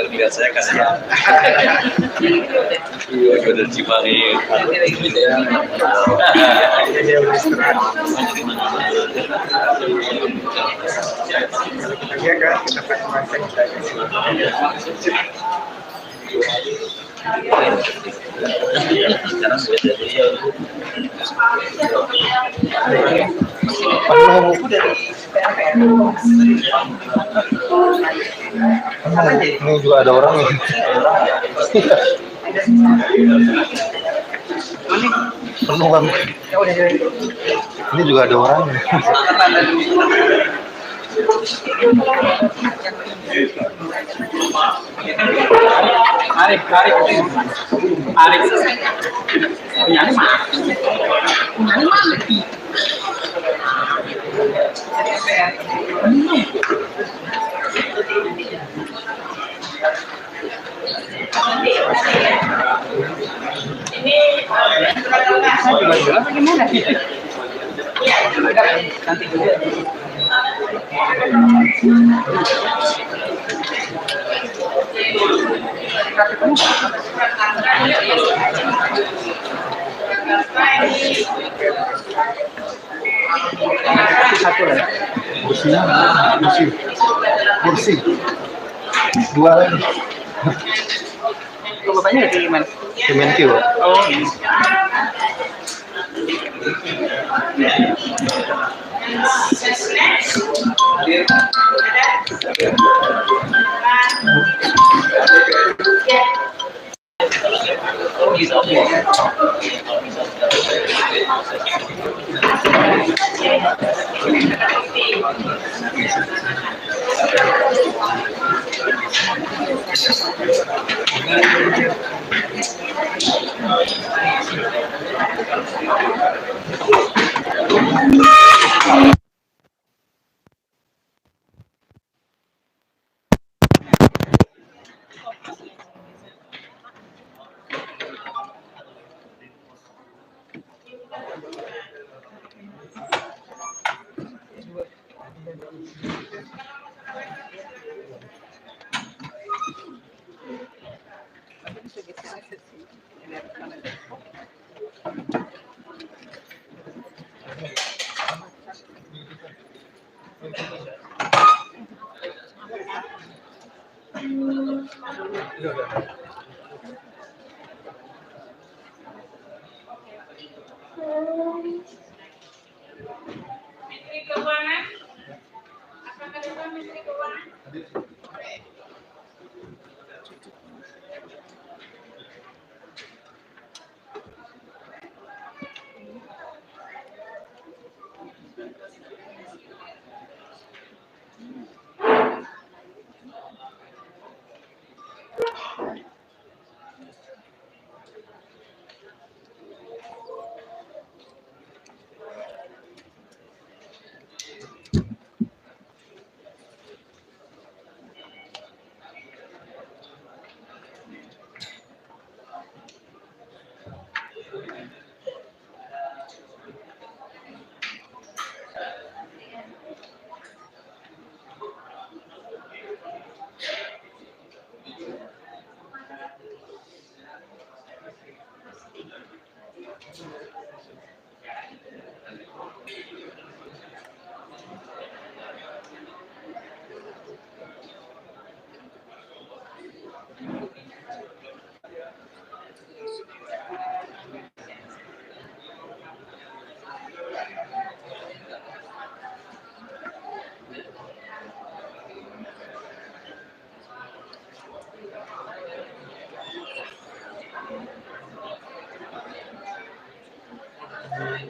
Lihat saya kasihan. Iya, udah Cimahi. Ini juga ada orang nih. Penuh kan? Ini juga ada orang nih. Arif. Punyanya mana? Bagaimana sih? Nanti juga. Satu lagi. Kursi. Dua lagi. Kalau bapaknya dari mana? Kemenkeu. Oh. Menteri Keuangan, apakah ada Menteri Keuangan? Morning.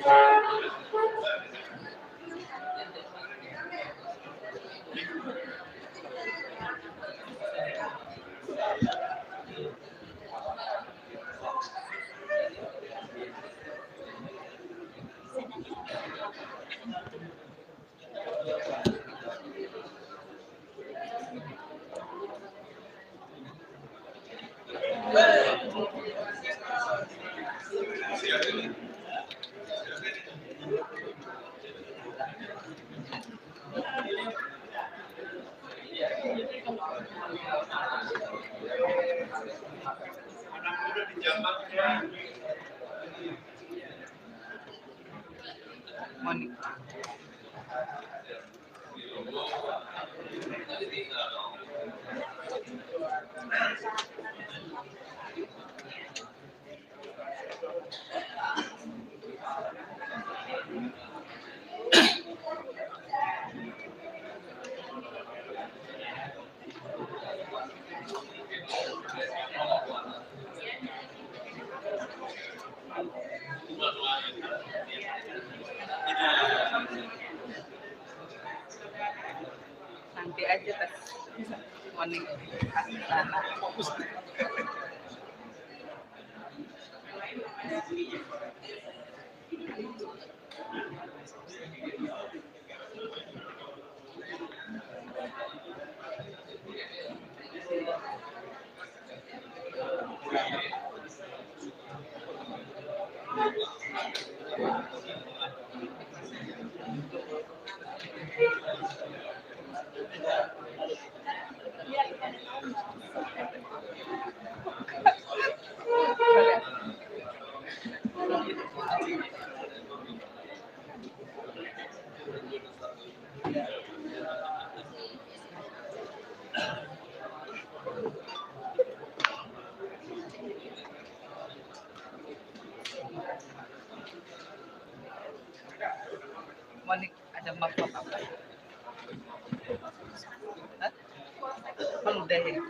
Nanti aja pas morning kasih sana. Morning ada map apa? Hah? Kan udah ya.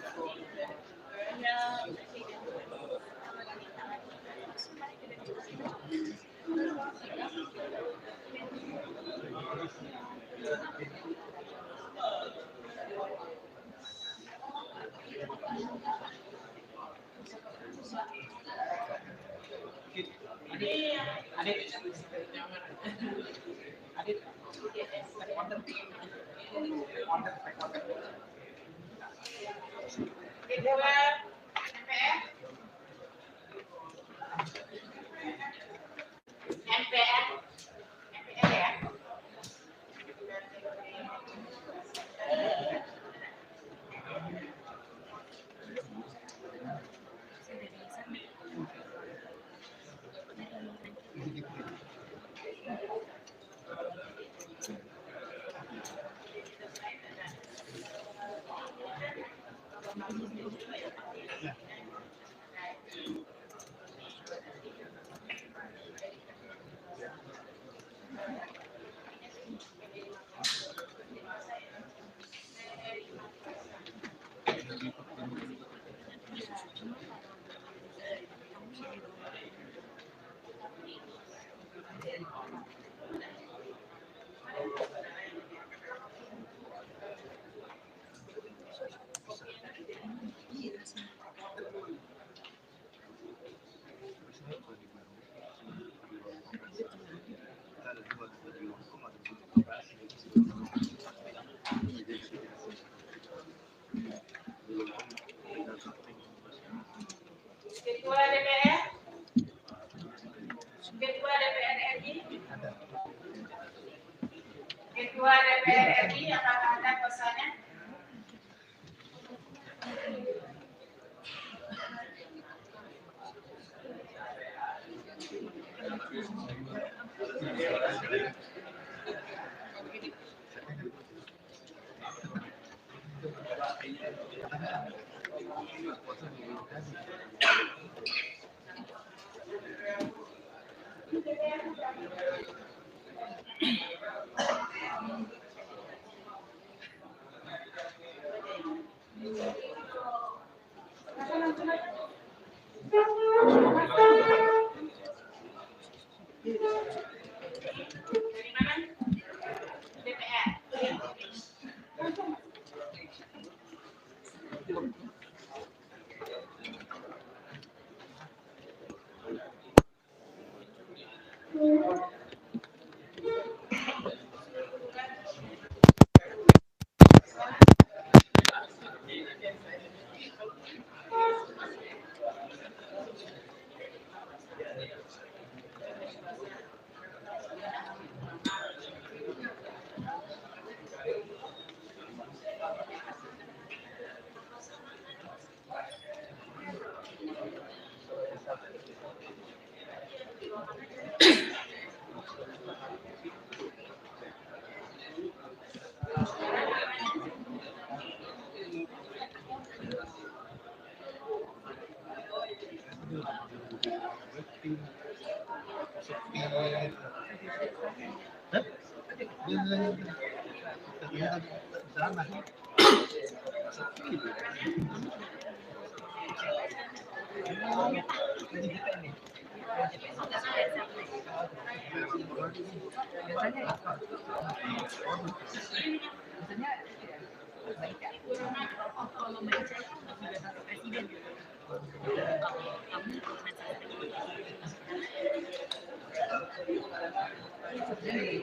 Ketua DPR, Ketua DPR RI, Ketua DPR RI, apakah ada pesannya? Hah? Sana. Biasanya ya, biasanya ya, baik ya. Kalau baca itu pidato presiden. Kalau kamu Jadi,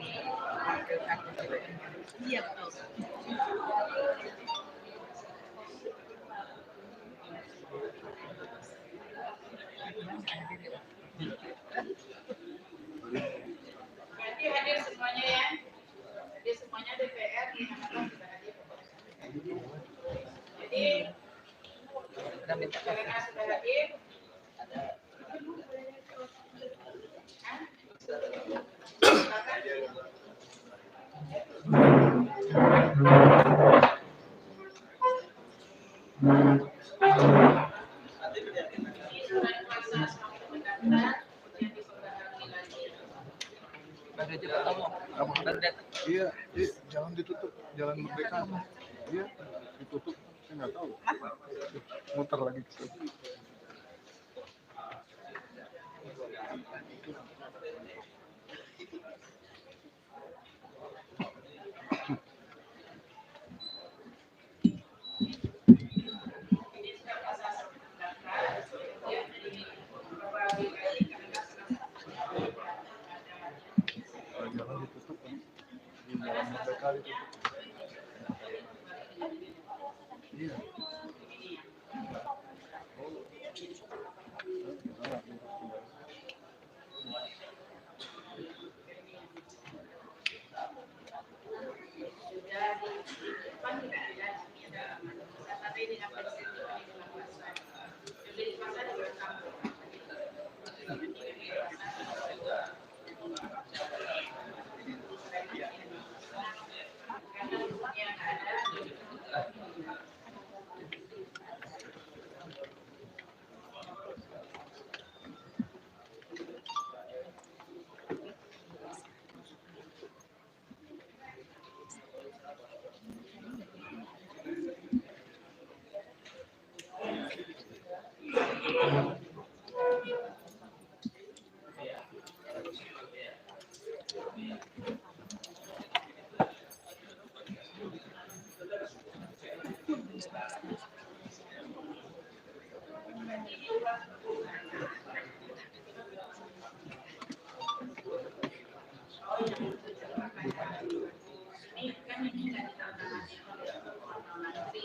wakilkan gitu. iya betul. Berarti hadir semuanya ya. Hadir semuanya DPR di mana sudah hadir. Jadi Udah minta karena sudah hadir, surat kuasa semakin mendaftar, kemudian diperbarui lagi. baru juga ngomong. Baru datang. Iya, jangan ditutup, jalan Merdeka. Iya, ditutup, saya nggak tahu. Muter lagi ke situ. Ini surat kuasa semakin mendaftar, kemudian diperbarui lagi karena Jalan ditutup kan. Di jalan Merdeka ditutup. Iya. sudah di depan tidak ada tapi dengan presiden ini dilakukan. Jadi di pasar direkam. Karena buktinya nggak ada. Ini kan ini nggak ditangani oleh menteri.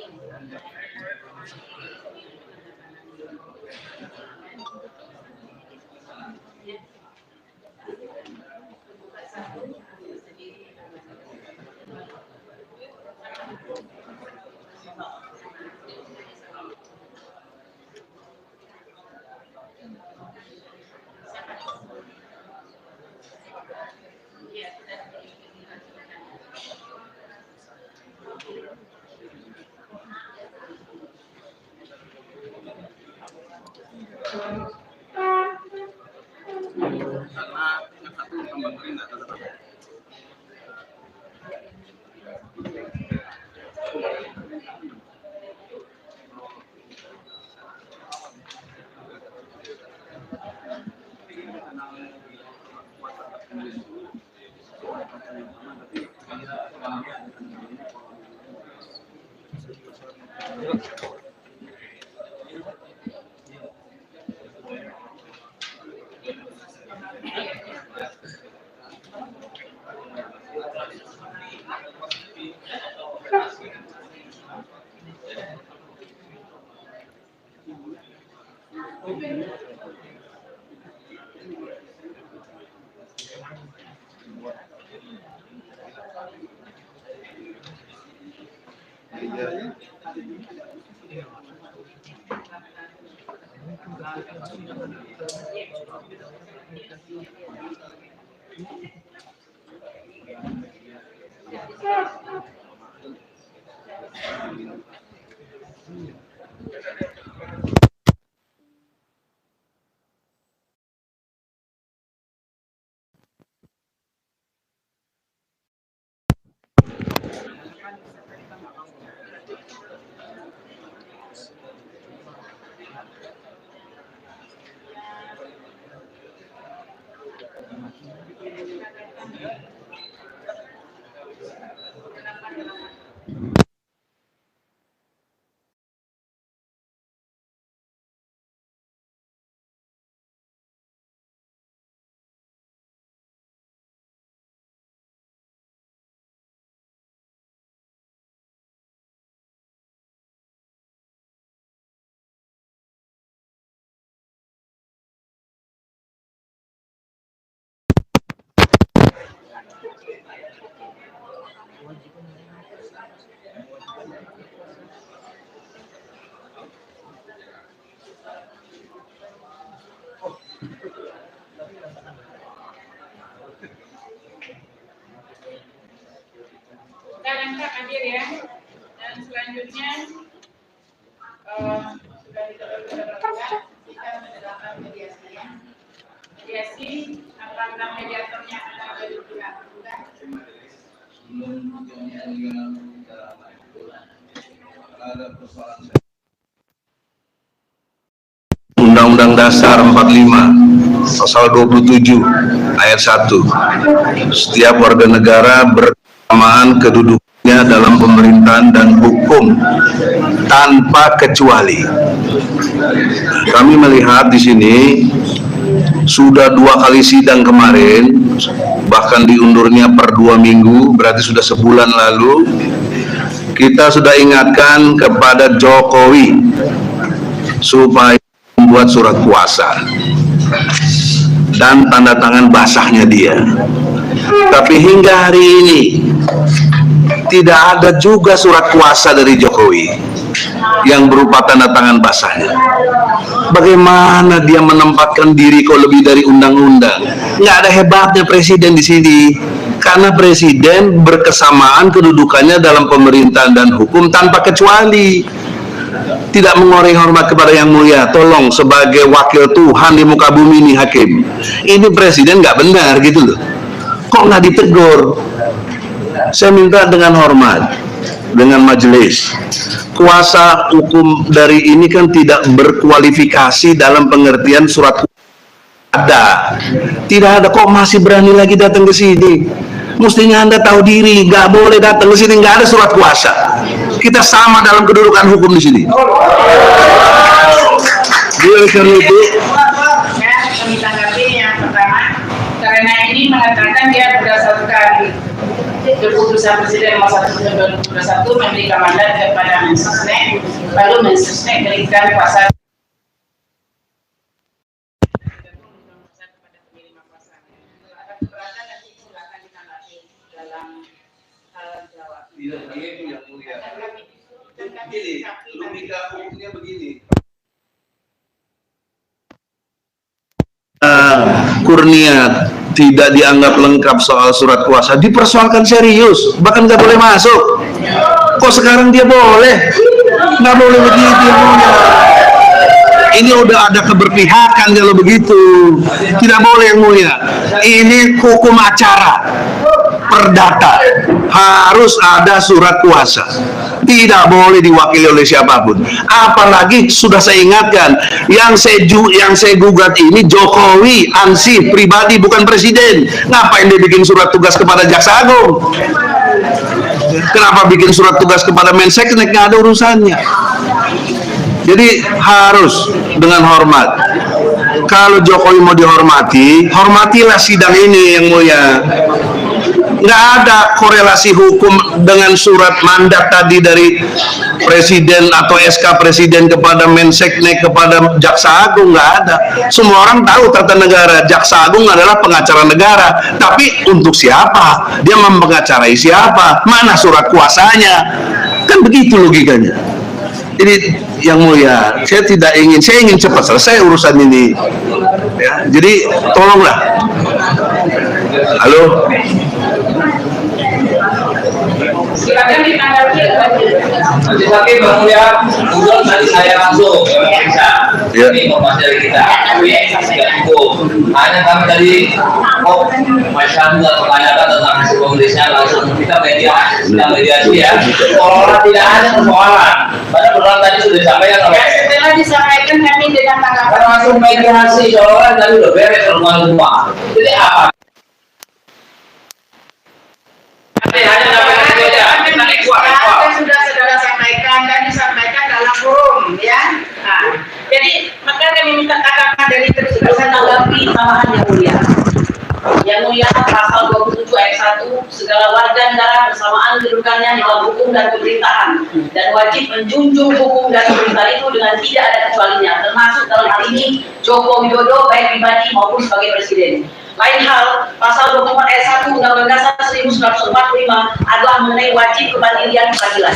Iya, sudah hadir ya. Dan selanjutnya sudah kita melakukan mediasi ya. Mediasi apakah mediatornya ada dari pihak tergugat? Undang-Undang Dasar 45 Pasal 27 Ayat 1. Setiap warga negara berkesamaan kedudukannya dalam pemerintahan dan hukum tanpa kecuali. Kami melihat di sini sudah 2 kali sidang kemarin, bahkan diundurnya per 2 minggu, berarti sudah sebulan lalu. Kita sudah ingatkan kepada Jokowi supaya membuat surat kuasa dan tanda tangan basahnya dia. Tapi hingga hari ini tidak ada juga surat kuasa dari Jokowi yang berupa tanda tangan basahnya. Bagaimana dia menempatkan diri kok lebih dari undang-undang? Nggak ada hebatnya presiden di sini, karena presiden berkesamaan kedudukannya dalam pemerintahan dan hukum tanpa kecuali. Tidak mengoreksi hormat kepada Yang Mulia. Tolong sebagai wakil Tuhan di muka bumi ini hakim, ini presiden nggak benar gitu loh. Kok nggak ditegur? Saya minta dengan hormat, dengan majelis, kuasa hukum dari ini kan tidak berkualifikasi dalam pengertian surat ada. Tidak ada, kok masih berani lagi datang ke sini? Mestinya Anda tahu diri, nggak boleh datang ke sini, nggak ada surat kuasa. Kita sama dalam kedudukan hukum di sini. Dia karena itu. Kami tanggapi yang pertama, karena ini mengatakan dia berdasarkan keputusan Presiden nomor 1 tahun 2021 memberikan mandat kepada Mensesnek, lalu Mensesnek berikan kuasa kepada penerima kuasa. Ada keberatan nanti silakan ditanggapi dalam jawab. Yang Mulia. Begini, logika hukumnya begini. Kurnia tidak dianggap lengkap soal surat kuasa, dipersoalkan serius, bahkan nggak boleh masuk. Kok sekarang dia boleh? Nggak boleh begitu. Ini udah ada keberpihakan kalau begitu. Tidak boleh Yang Mulia. Ini hukum acara perdata, harus ada surat kuasa. Tidak boleh diwakili oleh siapapun. Apalagi sudah saya ingatkan, yang saya gugat ini Jokowi, ansih pribadi, bukan presiden. Ngapain dia bikin surat tugas kepada Jaksa Agung? Kenapa bikin surat tugas kepada Menseknek? Nggak ada urusannya. Jadi harus dengan hormat. Kalau Jokowi mau dihormati, hormatilah sidang ini Yang Mulia. Nggak ada korelasi hukum dengan surat mandat tadi dari presiden atau SK presiden kepada Menseknek kepada Jaksa Agung, nggak ada. Semua orang tahu tata negara, Jaksa Agung adalah pengacara negara, tapi untuk siapa? Dia mempengacarai siapa? Mana surat kuasanya? Kan begitu logikanya. Jadi Yang Mulia, saya ingin cepat selesai urusan ini. Ya, jadi tolonglah. Halo. Silakan ditanggapi. Tapi Bang Mulia, kebetulan tadi saya langsung bisa. Ini informasi dari kita. Tapi tidak cukup. Hanya kami tadi, masyarakat mempertanyakan tentang hasil pemeriksaan langsung kita mediasi ya. Kalau tidak ada persoalan, padahal berulang tadi sudah disampaikan. Setelah disampaikan kami dengan tanggapan langsung mediasi, soalnya tadi udah beres semua. Jadi apa? Sudah saudara sampaikan dan disampaikan dalam forum ya. Nah, jadi maka kami minta tanggapan dari tersebut tanggapi tambahan Yang Mulia. Yang Mulia pasal 27 ayat 1, segala warga negara bersamaan kedudukannya di dalam hukum dan pemerintahan dan wajib menjunjung hukum dan pemerintahan itu dengan tidak ada kecualinya, termasuk dalam hal ini Joko Widodo baik pribadi maupun sebagai presiden. Lain hal, pasal 24 ayat 1 Undang-Undang Dasar 1945 adalah mengenai wajib kemandirian peradilan.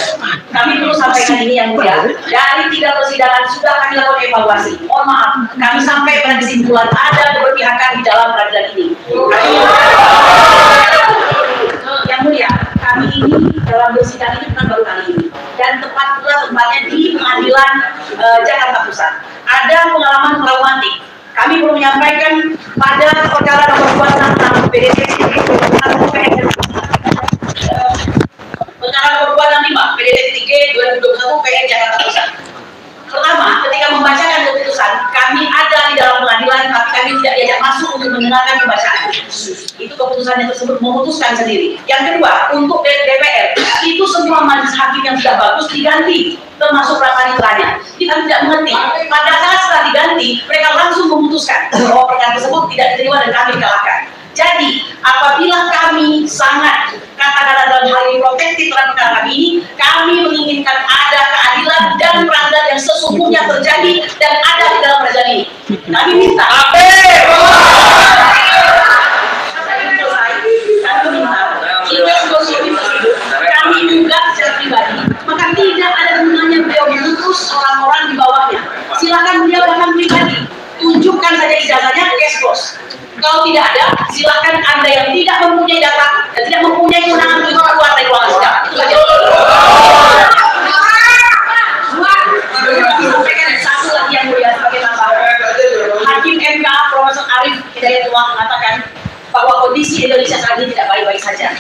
Kami perlu sampaikan ini Yang Mulia. Dari 3 persidangan sudah kami lakukan evaluasi. Mohon maaf, kami sampai pada kesimpulan ada keberpihakan di dalam peradilan ini. Yang Mulia, kami ini dalam bersidang ini Pengadilan Jakarta Pusat. Ada pengalaman traumatik. Kami perlu menyampaikan pada perkara nomor 266 PDT perkara nomor 265 PDT 3 2021 PN Jakarta Pusat. Pertama, ketika membacakan keputusan, kami ada di dalam pengadilan, tapi kami tidak diajak masuk untuk mendengarkan pembacaan. Itu keputusannya tersebut memutuskan sendiri. Yang kedua, untuk DPR, itu semua majelis hakim yang sudah bagus diganti, termasuk prapaniteranya. Kita tidak mengerti. Pada saat setelah diganti, mereka langsung memutuskan bahwa perkara tersebut tidak diterima dan kami dikalahkan. Jadi, apabila kami sangat kata-kata dalam hal ini protektif terhadap perkara kami ini, kami menginginkan ada keadilan dan peradilan yang sesungguhnya terjadi dan ada di dalam peradilan ini. Kami minta. Kami juga secara pribadi, maka tidak ada gunanya beliau memutus orang-orang di bawahnya. Silakan beliau datang pribadi, tunjukkan saja ijazahnya ke Keskos. Kalau tidak ada, silakan Anda yang tidak mempunyai data dan tidak mempunyai kewenangan untuk keluar dari ruangan sidang. Itu saja. Satu lagi yang mulia sebagai tambahan. Hakim MK Profesor Arif Hidayatullah mengatakan bahwa kondisi Indonesia saat ini tidak baik-baik saja.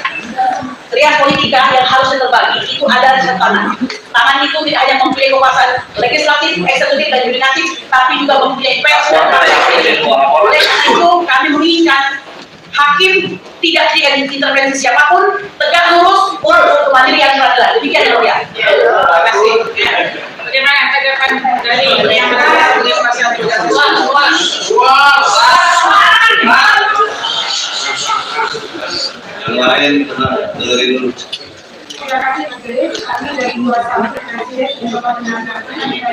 Trias politika yang harusnya terbagi itu ada di satu tangan. Tangan itu tidak hanya mempunyai kekuasaan legislatif, eksekutif, dan yudikatif, tapi juga mempunyai pers dan partai. Oleh karena itu, kami menginginkan hakim tidak diintervensi siapapun, tegak lurus untuk kemandirian peradilan. Demikian yang mulia. Terima kasih. Bagaimana tanggapan dari yang lain dengerin dulu. Terima kasih Majelis. Kami dari kuasa Wakil Presiden dan Bapak Penasihat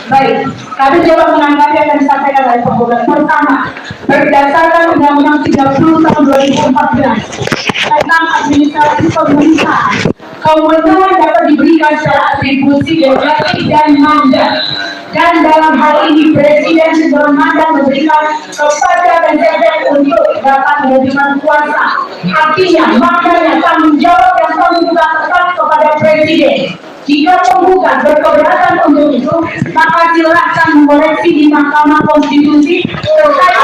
Baik, kami coba menanggapi yang disampaikan oleh penggugat. Pertama, berdasarkan Undang-Undang 30 tahun 2014 tentang administrasi pemerintahan, kewenangan dapat diberikan secara atribusi geografis dan mandat. Dan dalam hal ini Presiden sebelum mandat memberikan kepada Presiden untuk dapat memberikan kuasa. Artinya, maknanya tanggung jawab yang penggugat tetap kepada Presiden. Jika penggugat berkeberatan untuk itu, maka silakan mengoreksi di Mahkamah Konstitusi terkait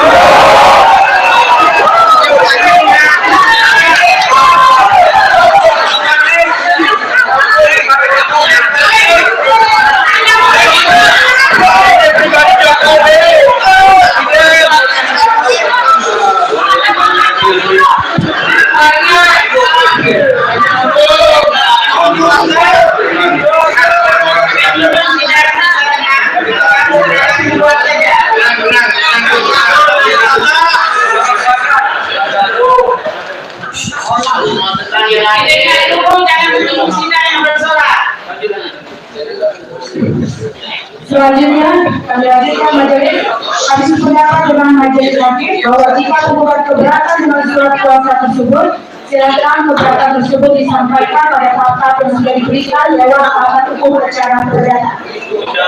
Selanjutnya, kami hadirkan majelis. Kami sependapat dengan majelis hakim bahwa jika penggugat keberatan dengan surat kuasa tersebut, silakan keberatan tersebut disampaikan pada tahap yang sudah diberikan lewat alat hukum acara perdata.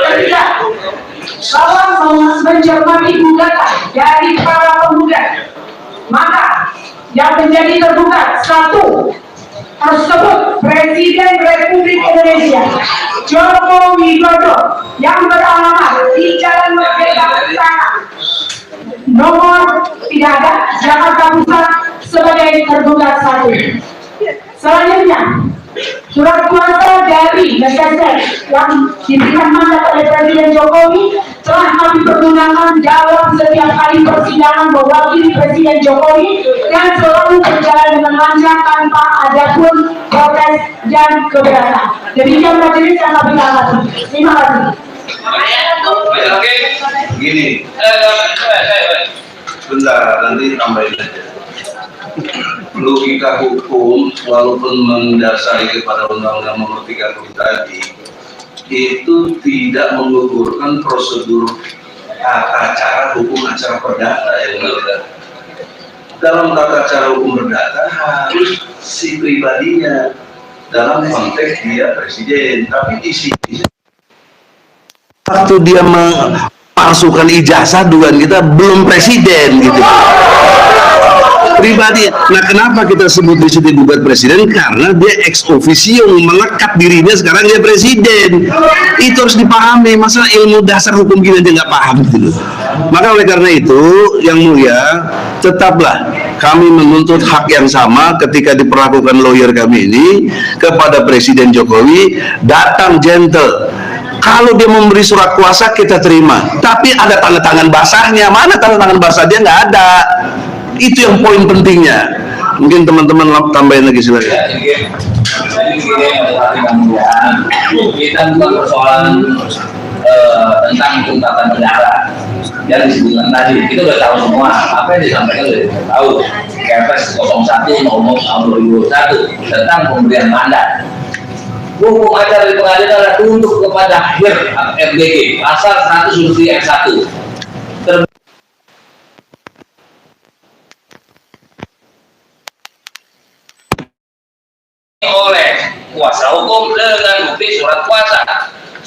Ketiga, bahwa mencermati gugatan dari para penggugat, maka yang menjadi tergugat satu tersebut Presiden Republik Indonesia Joko Widodo yang beralamat di Jalan Merdeka Utara nomor 3 Jakarta Pusat sebagai tergugat satu. Selanjutnya, surat kuasa dari Presiden yang diberikan mandat oleh Presiden Jokowi telah kami pergunakan dalam setiap kali persidangan mewakili Presiden Jokowi dan selalu berjalan dengan lancar tanpa ada pun protes dan keberatan. Demikian majelis yang kami hormati. Terima kasih. Gini, bentar nanti tambahin aja. Logika hukum walaupun mendasari kepada Undang-Undang Nomor 30 tadi itu tidak menggugurkan prosedur tata cara hukum acara perdata yang berbeda. Dalam tata cara hukum perdata harus si pribadinya dalam konteks dia presiden, tapi di sini waktu dia memalsukan ijazah dugaan kita belum presiden gitu. Pribadi. Nah, kenapa kita sebut di situ gugat presiden? Karena dia ex officio melekat dirinya sekarang dia presiden. Itu harus dipahami. Masalah ilmu dasar hukum kita dia nggak paham gitu. Maka oleh karena itu, yang mulia, tetaplah kami menuntut hak yang sama ketika diperlakukan lawyer kami ini kepada Presiden Jokowi, datang gentle. Kalau dia memberi surat kuasa kita terima, tapi ada tanda tangan basahnya. Mana tanda tangan basah dia? Nggak ada. Itu yang poin pentingnya. Mungkin teman-teman tambahin lagi silakan. Jadi kita bukan persoalan tentang hukum tata negara yang disebutkan tadi. Kita udah tahu semua apa yang disampaikan, udah tahu. Kepres 01 nomor tahun 2021 tentang pemberian mandat. Hukum acara di pengadilan adalah tunduk kepada RBG pasal 100 ayat 1. Oleh kuasa hukum dengan bukti surat kuasa.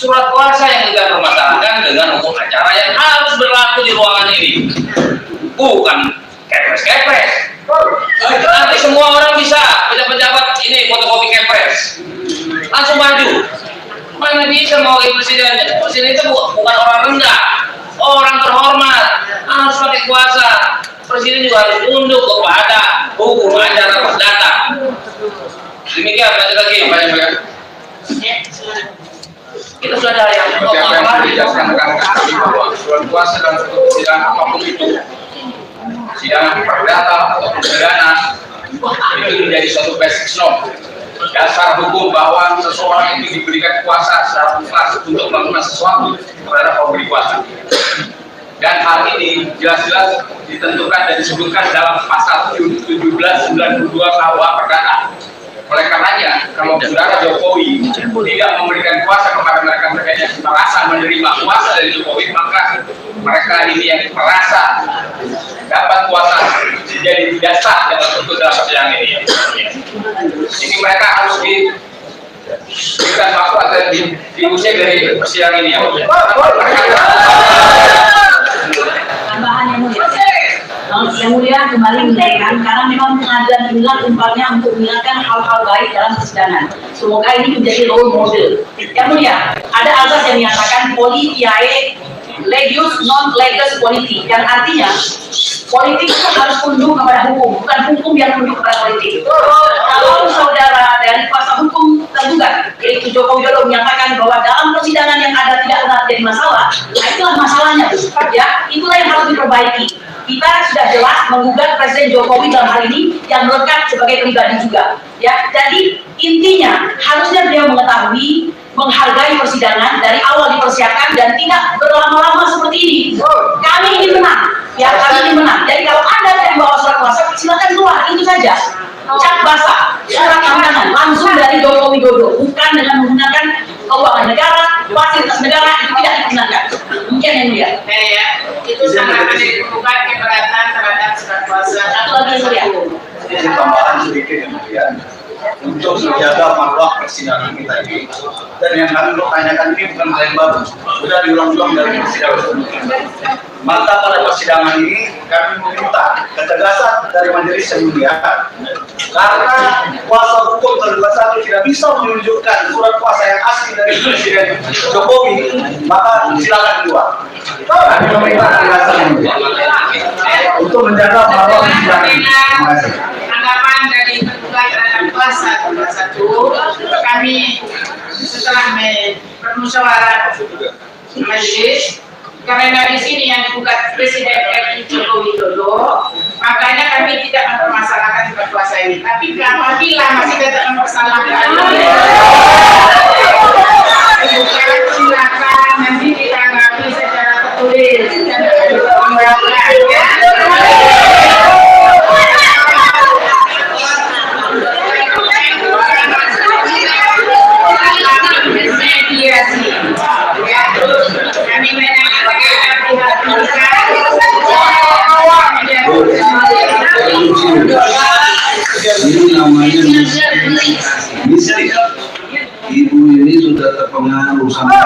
Surat kuasa yang kita permasalahkan dengan hukum acara yang harus berlaku di ruangan ini, bukan kepres-kepres. Nanti semua orang bisa, pejabat ini fotokopi kepres, langsung maju. Mana bisa mau presiden? Presiden itu bukan orang rendah, orang terhormat, harus pakai kuasa. Presiden juga harus tunduk kepada hukum acara perdata. Demikian, lanjut lagi, banyak-banyak. Kita sudah ada yang dijelaskan bahwa surat kuasa dalam suatu persidangan apapun itu, sidangan perdata atau pidana, itu menjadi suatu basic norm, dasar hukum bahwa seseorang itu diberikan kuasa secara mutlak untuk melakukan sesuatu kepada pemberi kuasa. Dan hal ini jelas-jelas ditentukan dan disebutkan dalam pasal 1792 KUH Perdata. Oleh karenanya, kalau saudara Jokowi tidak memberikan kuasa kepada mereka yang merasa menerima kuasa dari Jokowi, maka mereka ini yang merasa dapat kuasa jadi tidak sah dalam bentuk dalam persidangan ini. Ini mereka harus diberikan waktu atau diusir dari persidangan ini. Yang mulia kembali menyampaikan karena memang pengadilan inilah tempatnya untuk mengingatkan hal-hal baik dalam persidangan. Semoga ini menjadi role model. Yang mulia, ada azas yang menyatakan politiae legius non leges politi, yang artinya politik itu harus tunduk kepada hukum, bukan hukum yang tunduk kepada politik. Kalau saudara dari kuasa hukum tergugat, yaitu Joko Widodo, menyatakan bahwa dalam persidangan yang ada tidak pernah jadi masalah, nah itulah masalahnya, ya, itulah yang harus diperbaiki. Kita sudah jelas menggugat Presiden Jokowi dalam hal ini yang melekat sebagai pribadi juga, ya. Jadi intinya harusnya beliau mengetahui, menghargai persidangan dari awal dipersiapkan dan tidak berlama-lama seperti ini. Kami ingin menang, ya, kami ingin menang. Jadi kalau Anda yang bawa surat kuasa, silakan keluar, itu saja. Cap basah, surat undangan langsung dari Joko Widodo, bukan dengan menggunakan keuangan negara, fasilitas negara, itu tidak digunakan. Mungkin yang mulia. Ya, itu sangat digugat keberatan terhadap surat kuasa. Satu lagi yang mulia. Jadi tambahan sedikit yang mulia untuk menjaga marwah persidangan kita ini, dan yang kami mau tanyakan ini bukan hal yang baru, sudah diulang-ulang dari persidangan sebelumnya. Maka pada persidangan ini kami meminta ketegasan dari majelis yang mulia, karena kuasa hukum tergugat satu tidak bisa menunjukkan surat kuasa yang asli dari Presiden Jokowi, maka silakan keluar. Kami meminta ketegasan untuk menjaga marwah persidangan. Tanggapan dari tergugat terhadap kuasa satu, kami setelah bermusyawarah majelis, karena di sini yang digugat Presiden RI Joko Widodo, makanya kami tidak mempermasalahkan surat kuasa ini. Tapi apabila masih tetap mempermasalahkan, silakan nanti ditanggapi secara tertulis dan mediasi. Ya, kami Ini namanya mistik. Ibu ini sudah terpengaruh sama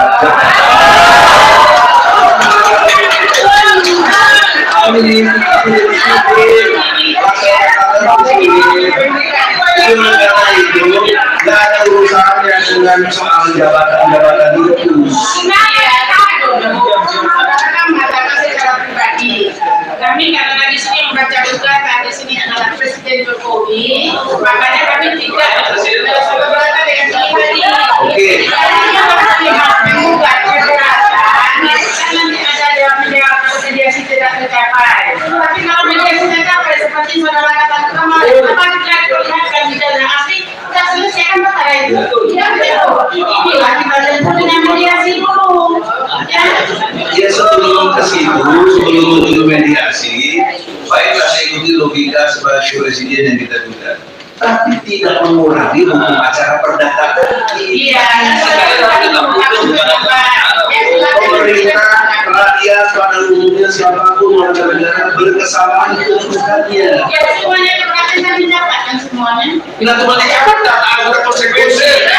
nggak ada urusannya dengan soal jabatan-jabatan itu. Kami karena di sini membaca gugatan di sini adalah Presiden Jokowi, makanya kami tidak seberapa dengan pilihan ini. Kami menggugat keberatan, nanti ada jawab mediasi tidak tercapai. Tapi kalau mediasi tercapai seperti saudara katakan kemarin, kami tidak terlihatkan di dalam asli, kita selesaikan perkara itu. Ya betul. Inilah kita jemput dengan mediasi dulu. Ya sebelum ke situ, sebelum menuju mediasi, baiklah saya ikuti logika sebagai presiden yang kita gugat. Tapi tidak mengurangi hukum acara perdata. Iya. Pemerintah, rakyat, pada umumnya siapapun warga negara berkesamaan memutuskannya. Ya semuanya kita didapatkan semuanya. Bila kembali kapan data ada konsekuensi.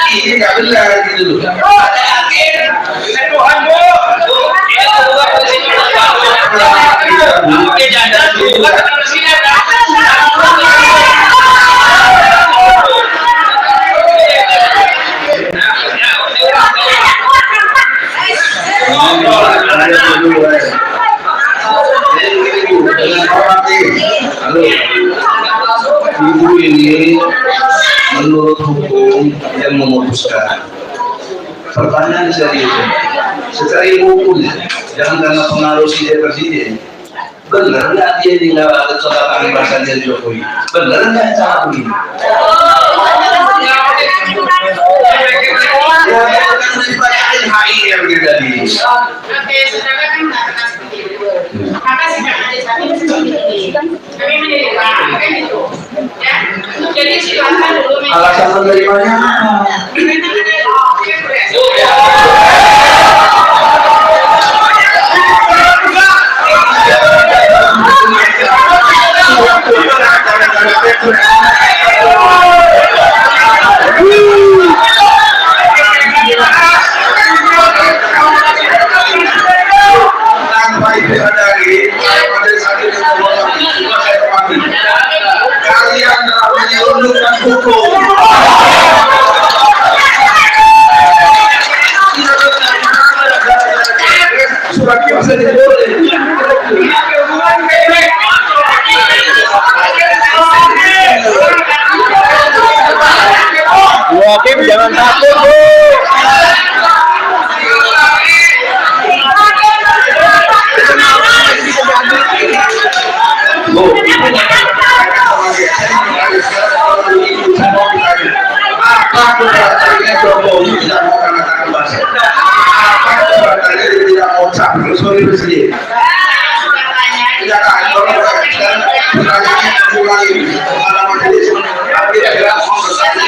Ini nggak benar gitu loh. Ibu ini menurut hukum yang memutuskan. Pertanyaan serius, secara ilmu hukum, jangan karena pengaruh presiden. Benar nggak dia tinggal ada catatan bahasanya Jokowi? Benar nggak cara begini? Ya, kan HIR tadi. Oke, saudara kan nggak pernah seperti itu. Maka sikap majelis hakim seperti ini. Kami menerima, kan itu. Ya, jadi silakan dulu. Alasan menerimanya tanpa disadari, kalian telah menyelundupkan hukum. Surat kuasa tidak boleh. Hakim jangan takut, Bu. Apa keberatan Jokowi tidak mau mengatakan bahasa? Apa keberatan dia tidak mau capres sebagai presiden? Tidak kan? Kalau kita bertanya ulangi pada majelis, tapi tidak mau bersatu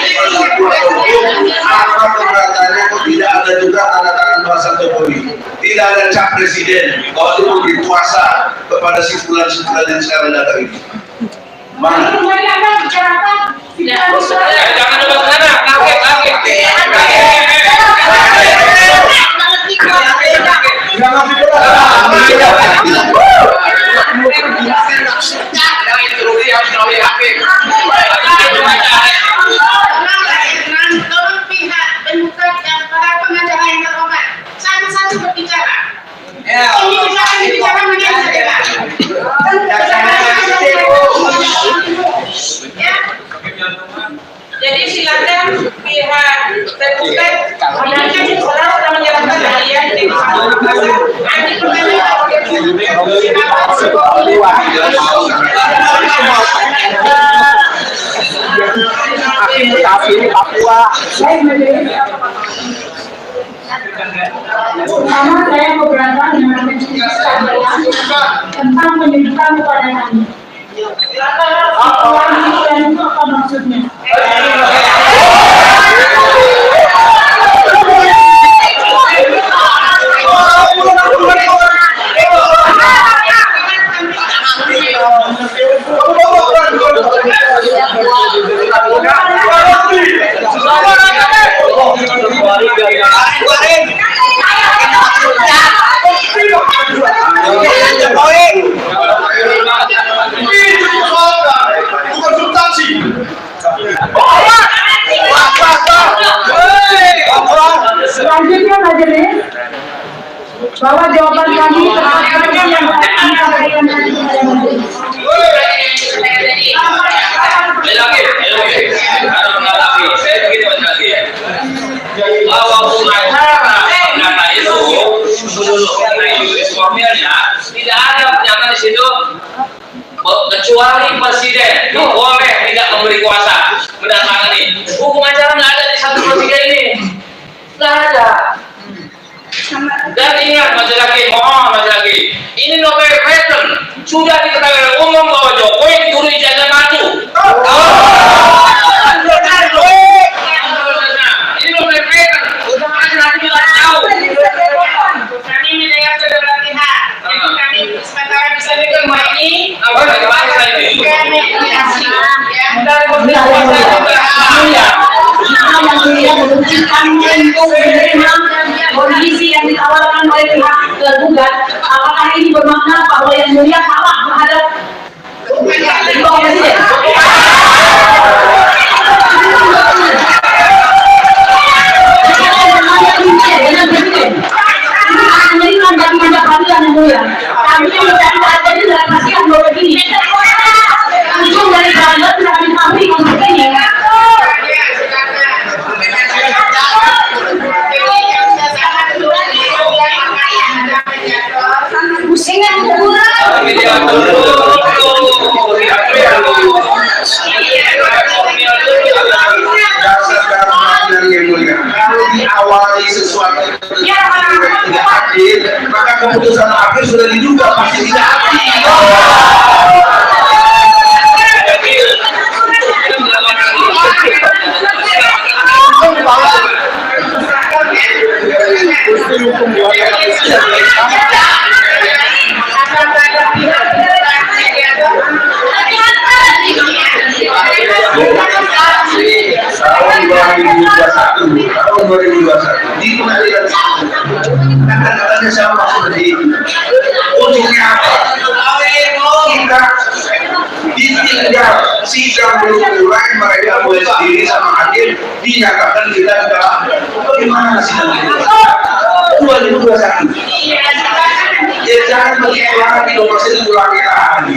apa keberatannya kok tidak ada juga tanda tangan bahasa Jokowi? Tidak ada cap presiden kalau dia memberi kuasa kepada si fulan yang sekarang datang ini. Mana? Tidak bisa. Jangan dulu ke sana, Tolong pihak penggugat dan para pengacara yang terhormat satu-satu berbicara. Ini bicara mengenai saja. Ya. Jadi silakan pihak tergugat menanyakan saudara sudah menyerahkan kalian di Pertama, saya keberatan dengan tentang pendidikan kepada kami. Dan itu apa maksudnya? Selanjutnya majelis, bahwa jawaban kami terhadap yang akan disampaikan tadi kepada majelis. Bahwa pengacara perdata itu menurut formilnya tidak ada pernyataan di situ kecuali presiden boleh tidak memberi kuasa mendatangani. Hukum acara nggak ada di 123 ini, nggak ada. Dan ingat masih lagi, ini novel pattern sudah diketahui oleh umum bahwa Jokowi disuruh ijazah maju. Ini novel pattern, nanti kita tahu. Kami mendengar sudah pelatihan, jadi kami sementara bisa dengar ini. Kondisi yang ditawarkan oleh pihak tergugat, apakah ini bermakna bahwa yang mulia salah terhadap presiden? Kami mencari adanya dalam kasihan bahwa begini. Langsung dari Banten sudah kami pahami untuk ini. Pusingan kalau diawali sesuatu tidak adil, maka keputusan akhir sudah diduga pasti tidak adil. Tahun 2021 di pengadilan kata-katanya sama seperti itu. Ujungnya apa? Kita ditinggal sidang belum mulai, mereka boleh sendiri sama hakim dinyatakan kita tidak. Bagaimana sidang itu? 2021. Ya jangan begitu lagi, nomor satu ulangi lagi.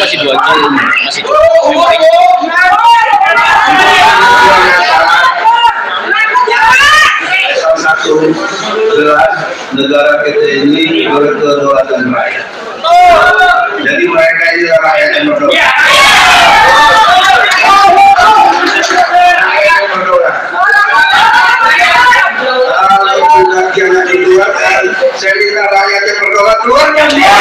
Masih 2 jam, masih salah satu jelas negara kita ini berkedaulatan rakyat. Jadi mereka ini rakyat yang berdaulat. Kalau bagiannya dibuat, saya minta rakyat yang berdaulat keluarnya dia.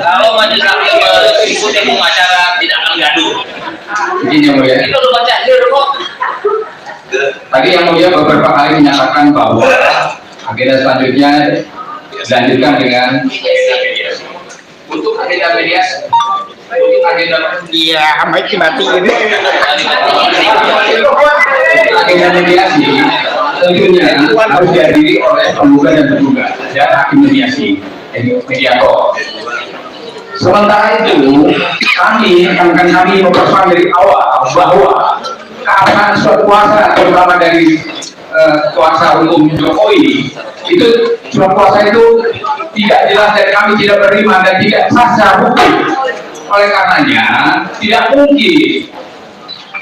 Kalau majelis hakim ikuti hukum acara tidak akan gaduh. Begini yang mulia. Itu lu baca kok. Tadi yang mulia beberapa kali menyatakan bahwa agenda selanjutnya dilanjutkan dengan untuk agenda mediasi. Untuk agenda agenda mediasi tentunya harus dihadiri oleh penggugat dan tergugat dan hakim mediasi mediator. Sementara itu kami mempersoalkan dari awal bahwa keamanan suatu kuasa terutama dari kuasa hukum Jokowi itu surat kuasa itu tidak jelas dan kami tidak menerima dan tidak sah secara hukum. Oleh karenanya tidak mungkin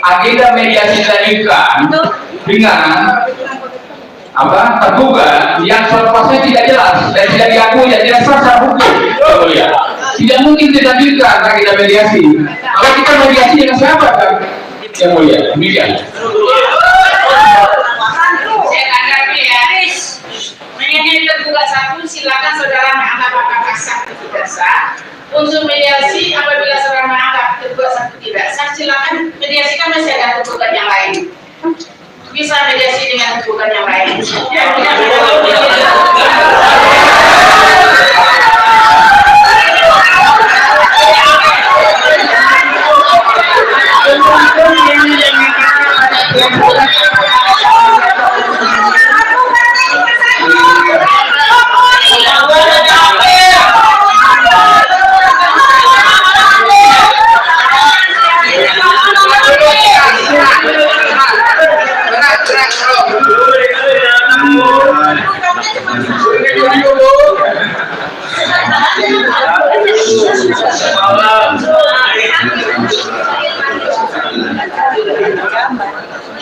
agenda mediasi dilanjutkan dengan tergugat yang surat kuasa tidak jelas dan tidak diakui dan tidak sah secara hukum. Tidak mungkin dilanjutkan agenda mediasi. Kalau kita mediasi dengan siapa kan? Yang mulia, demikian. Saya tanggapi ya. Mengenai tergugat satu, silakan saudara menganggap apakah sah atau tidak sah. Untuk mediasi, apabila saudara menganggap tergugat satu tidak sah, silakan mediasikan, masih ada tergugat yang lain. Bisa mediasi dengan tergugat yang lain.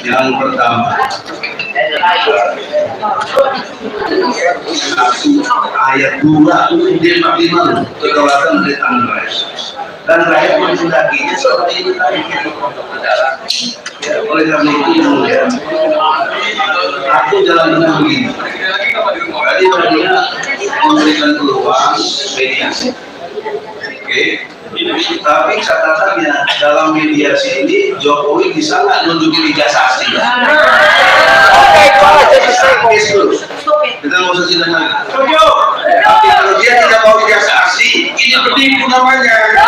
Yang pertama, ayat 2 di 45 kedaulatan dari tangan rakyat dan rakyat mencendakinya seperti itu tadi. Ya, oleh karena itu aku jalan dengan begini. Tadi mereka memberikan peluang mediasi. Oke. Tapi catatannya dalam mediasi ini Jokowi bisa nggak nunjukin ijazah asli? Kita nggak usah sidang lagi. Tapi kalau dia tidak mau ijazah asli, ini penipu namanya.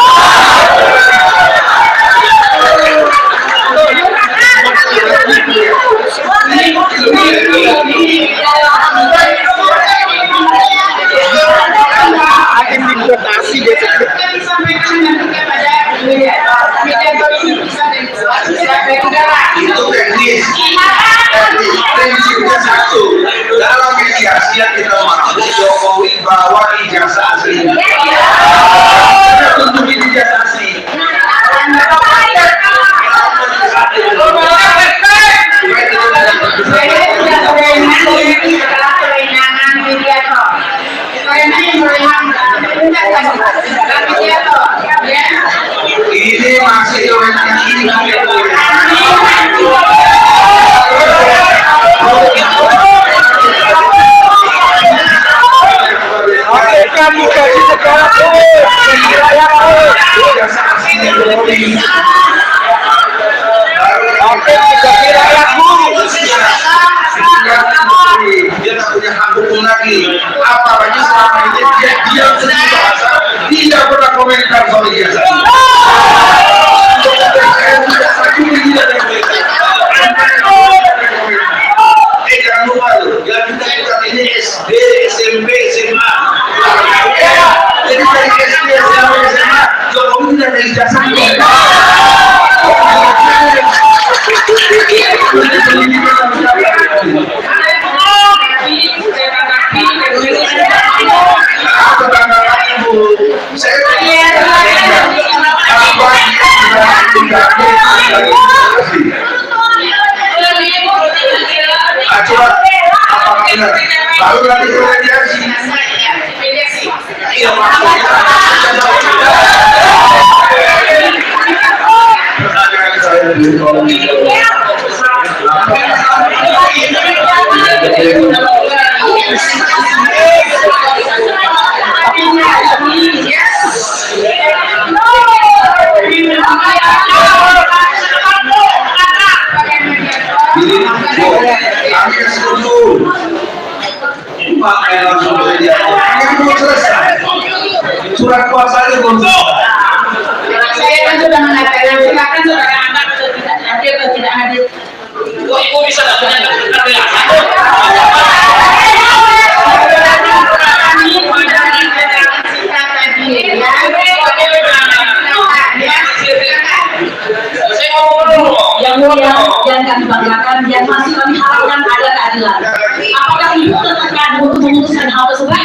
Hakim diplotasi besok. Itu teknis. Prinsipnya satu. Dalam mediasi yang kita mampu, Jokowi bawa ijazah asli. Kita tunjukin ijazah asli. Ini masih kewenangan ini. Kami kasih secara dia nggak punya hak hukum lagi. Apalagi selama ini dia tidak pernah komentar soal ijazah. Jangan lupa loh, yang kita ini SD, SMP, SMA. Jadi dari SD, SMP, SMA, Jokowi tidak ada ijazah. Baru nanti mediasi. Iya, langsung selesai. Surat kuasanya belum selesai. Saya kan sudah mengatakan, silakan saudara anak tidak hadir atau tidak hadir. Kok ibu bisa nggak punya keterlibatan? Yang mulia, yang kami banggakan, yang masih kami harapkan ada keadilan. Apakah ibu tertekan untuk memutuskan hal tersebut?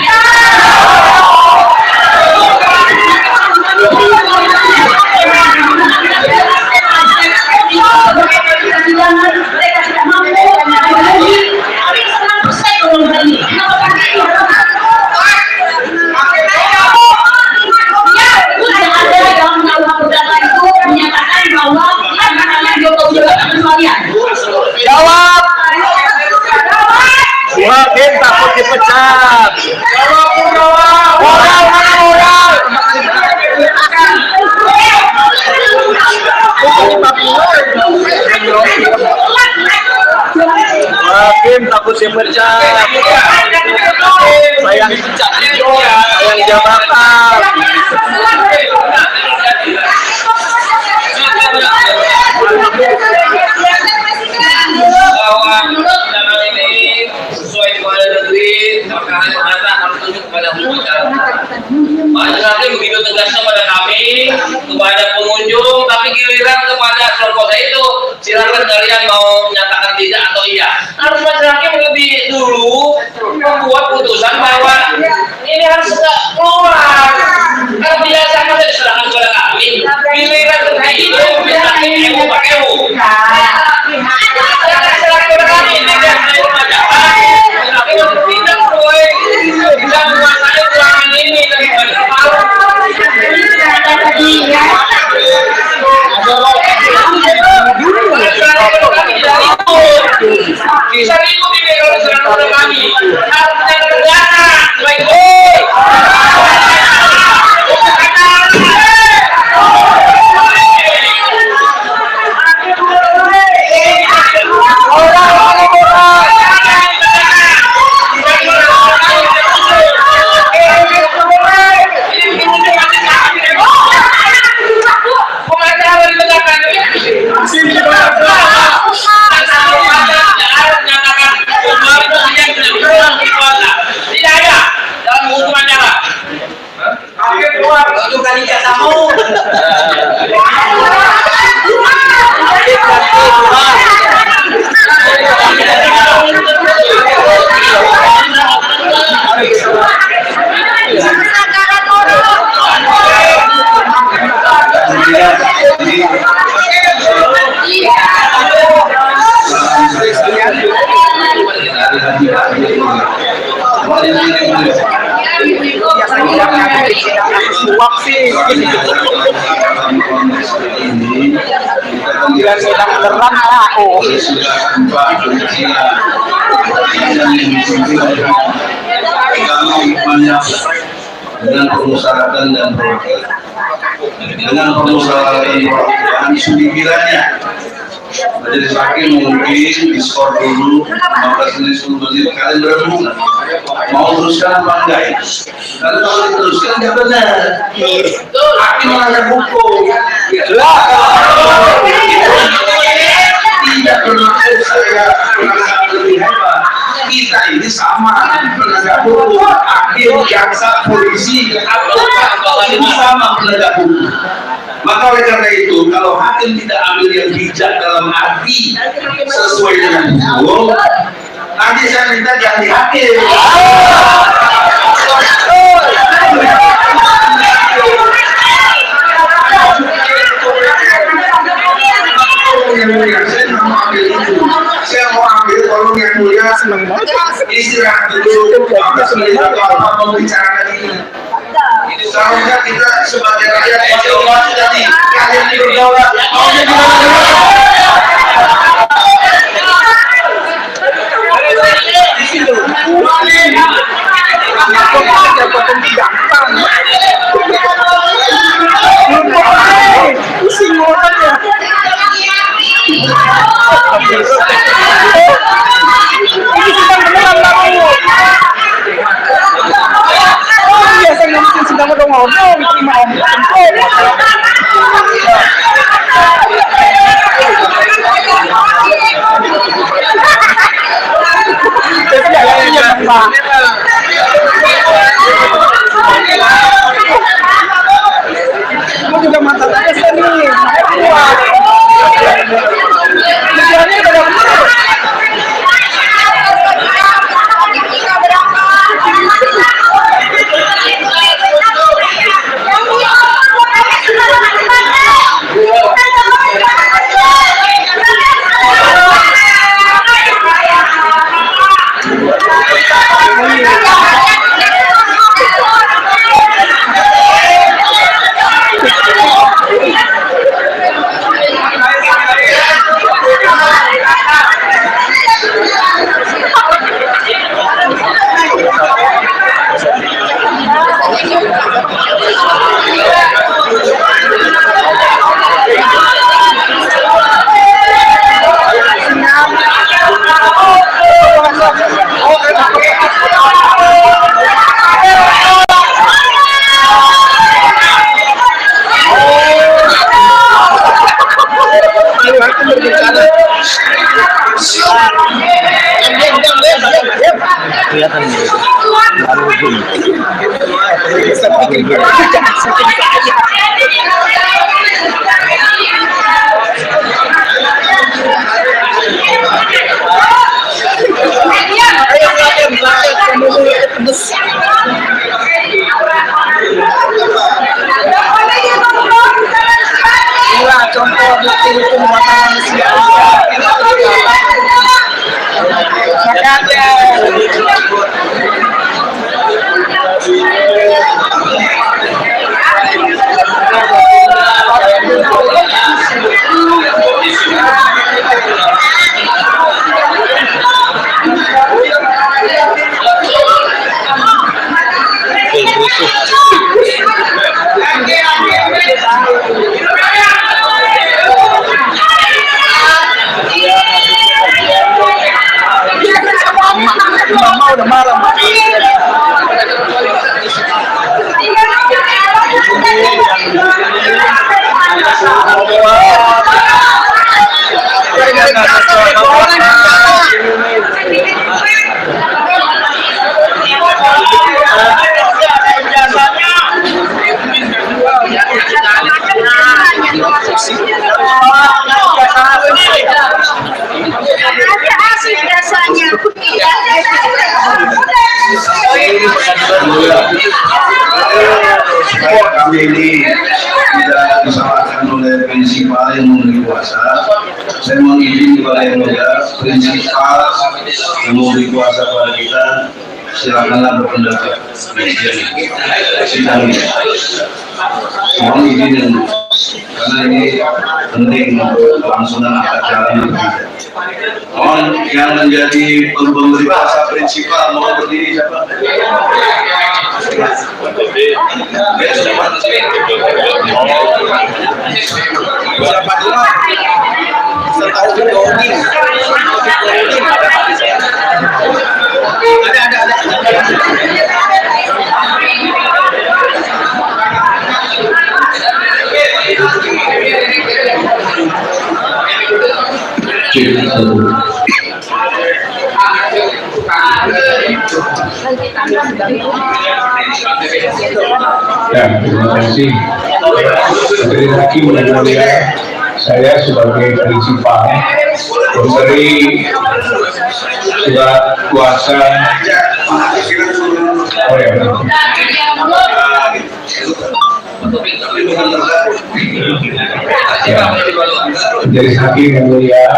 Mereka tidak mampu, kami senang selesai belum hari ini. Tidak ada dalam KUH perdata itu menyatakan bahwa anak-anak Jokowi juga akan sekalian. Jawab. Hakim takut dipecat. Moral mana moral? Hakim takut dipecat. Sayang jabatan. Bahwa ini sesuai kepada negeri, maka anak harus tunduk kepada hukum acara. Majelis Hakim begitu tegasnya pada kami, kepada pengunjung, tapi giliran kepada Surkosa itu silakan kalian mau menyatakan tidak atau iya. Harus Majelis Hakim lebih dulu membuat putusan bahwa ini harus keluar. Karena biasanya diserahkan kepada kami, giliran terkait itu minta ilmu pakai ilmu. Bisa ikut ini kalau serang kami. Harusnya negara, baik-baik. Dengan permusyawaratan dan perwakilan, dengan permusyawaratan dan perwakilan isu pikirannya. Majelis Hakim mungkin diskor dulu 15 menit sebelum menit, kalian berenung mau teruskan apa enggak ya? Karena kalau diteruskan nggak benar. Hakim melanggar hukum. Tidak bermaksud saya lebih hebat. Kita ini sama penegak hukum, hakim, jaksa, polisi, advokat, itu sama penegak hukum. Maka oleh karena itu, kalau hakim tidak ambil yang bijak dalam arti sesuai dengan hukum, nanti saya minta jangan dihakim. Saya mau ambil, tolong yang mulia istirahat dulu, apa membicarakan ini. Seharusnya kita sebagai rakyat masih jadi kalian di berdaulat. Maunya kami ini tidak disalahkan oleh prinsipal yang memberi kuasa. Saya mohon izin kepada yang mulia, prinsipal yang memberi kuasa kepada kita, silakanlah berpendapat. Sidang ini. Mohon izin yang karena ini penting untuk kelangsungan akad jalan berbeda. Mohon yang menjadi pemberi kuasa prinsipal mohon berdiri siapa? Siapa dulu? Setahu Doni. Ada. Ya, terima kasih. Dari Hakim yang mulia, saya sebagai prinsipal memberi surat kuasa. Oh ya, Jadi Hakim yang mulia,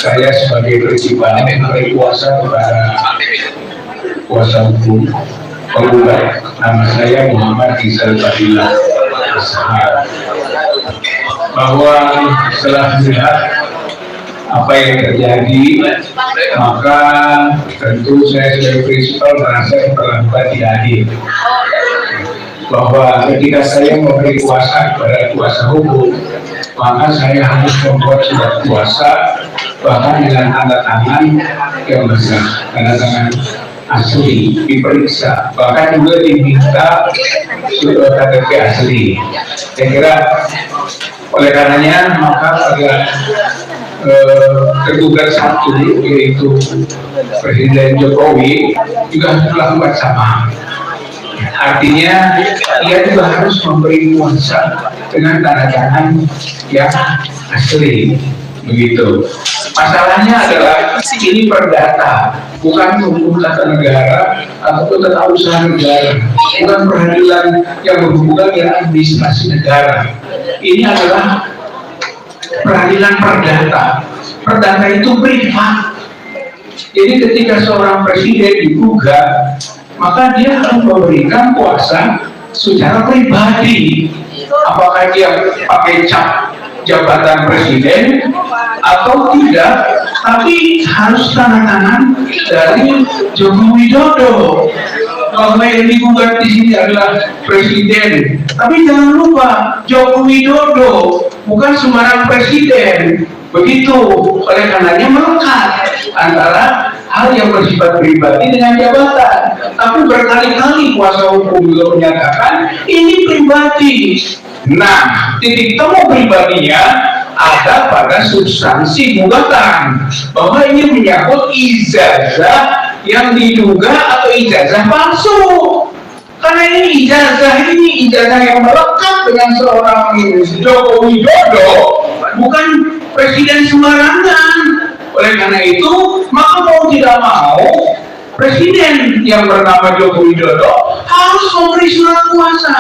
saya sebagai prinsipal memberi kuasa kepada kuasa hukum penggugat. Nama saya Muhammad Rizal Fadilah, bahwa setelah melihat apa yang terjadi, maka tentu saya sebagai prinsipal merasa diperlakukan tidak adil. Bahwa ketika saya memberi kuasa kepada kuasa hukum, maka saya harus membuat surat kuasa bahkan dengan tanda tangan yang besar, tanda tangan asli, diperiksa, bahkan juga diminta surat KTP asli. Saya kira oleh karenanya maka pada tergugat satu, yaitu Presiden Jokowi, juga melakukan sama. Artinya dia juga harus memberi kuasa dengan tanda tangan yang asli, begitu. Masalahnya adalah ini perdata, bukan hukum tata negara ataupun tata usaha negara, bukan peradilan yang berhubungan dengan administrasi negara. Ini adalah peradilan perdata. Perdata itu privat. Jadi ketika seorang presiden digugat, maka dia akan memberikan kuasa secara pribadi. Apakah dia pakai cap jabatan presiden atau tidak, tapi harus tanda tangan dari Joko Widodo. Kalau yang digugat di sini adalah presiden, tapi jangan lupa Joko Widodo bukan sembarang presiden. Begitu, oleh karenanya melekat antara hal yang bersifat pribadi dengan jabatan. Tapi berkali-kali kuasa hukum juga menyatakan ini pribadi. Nah, titik temu pribadinya ada pada substansi gugatan, bahwa ini menyangkut ijazah yang diduga atau ijazah palsu. Karena ini ijazah yang melekat dengan seorang Joko Widodo, bukan presiden sembarangan. Oleh karena itu, maka mau tidak mau, presiden yang bernama Joko Widodo harus memberi surat kuasa.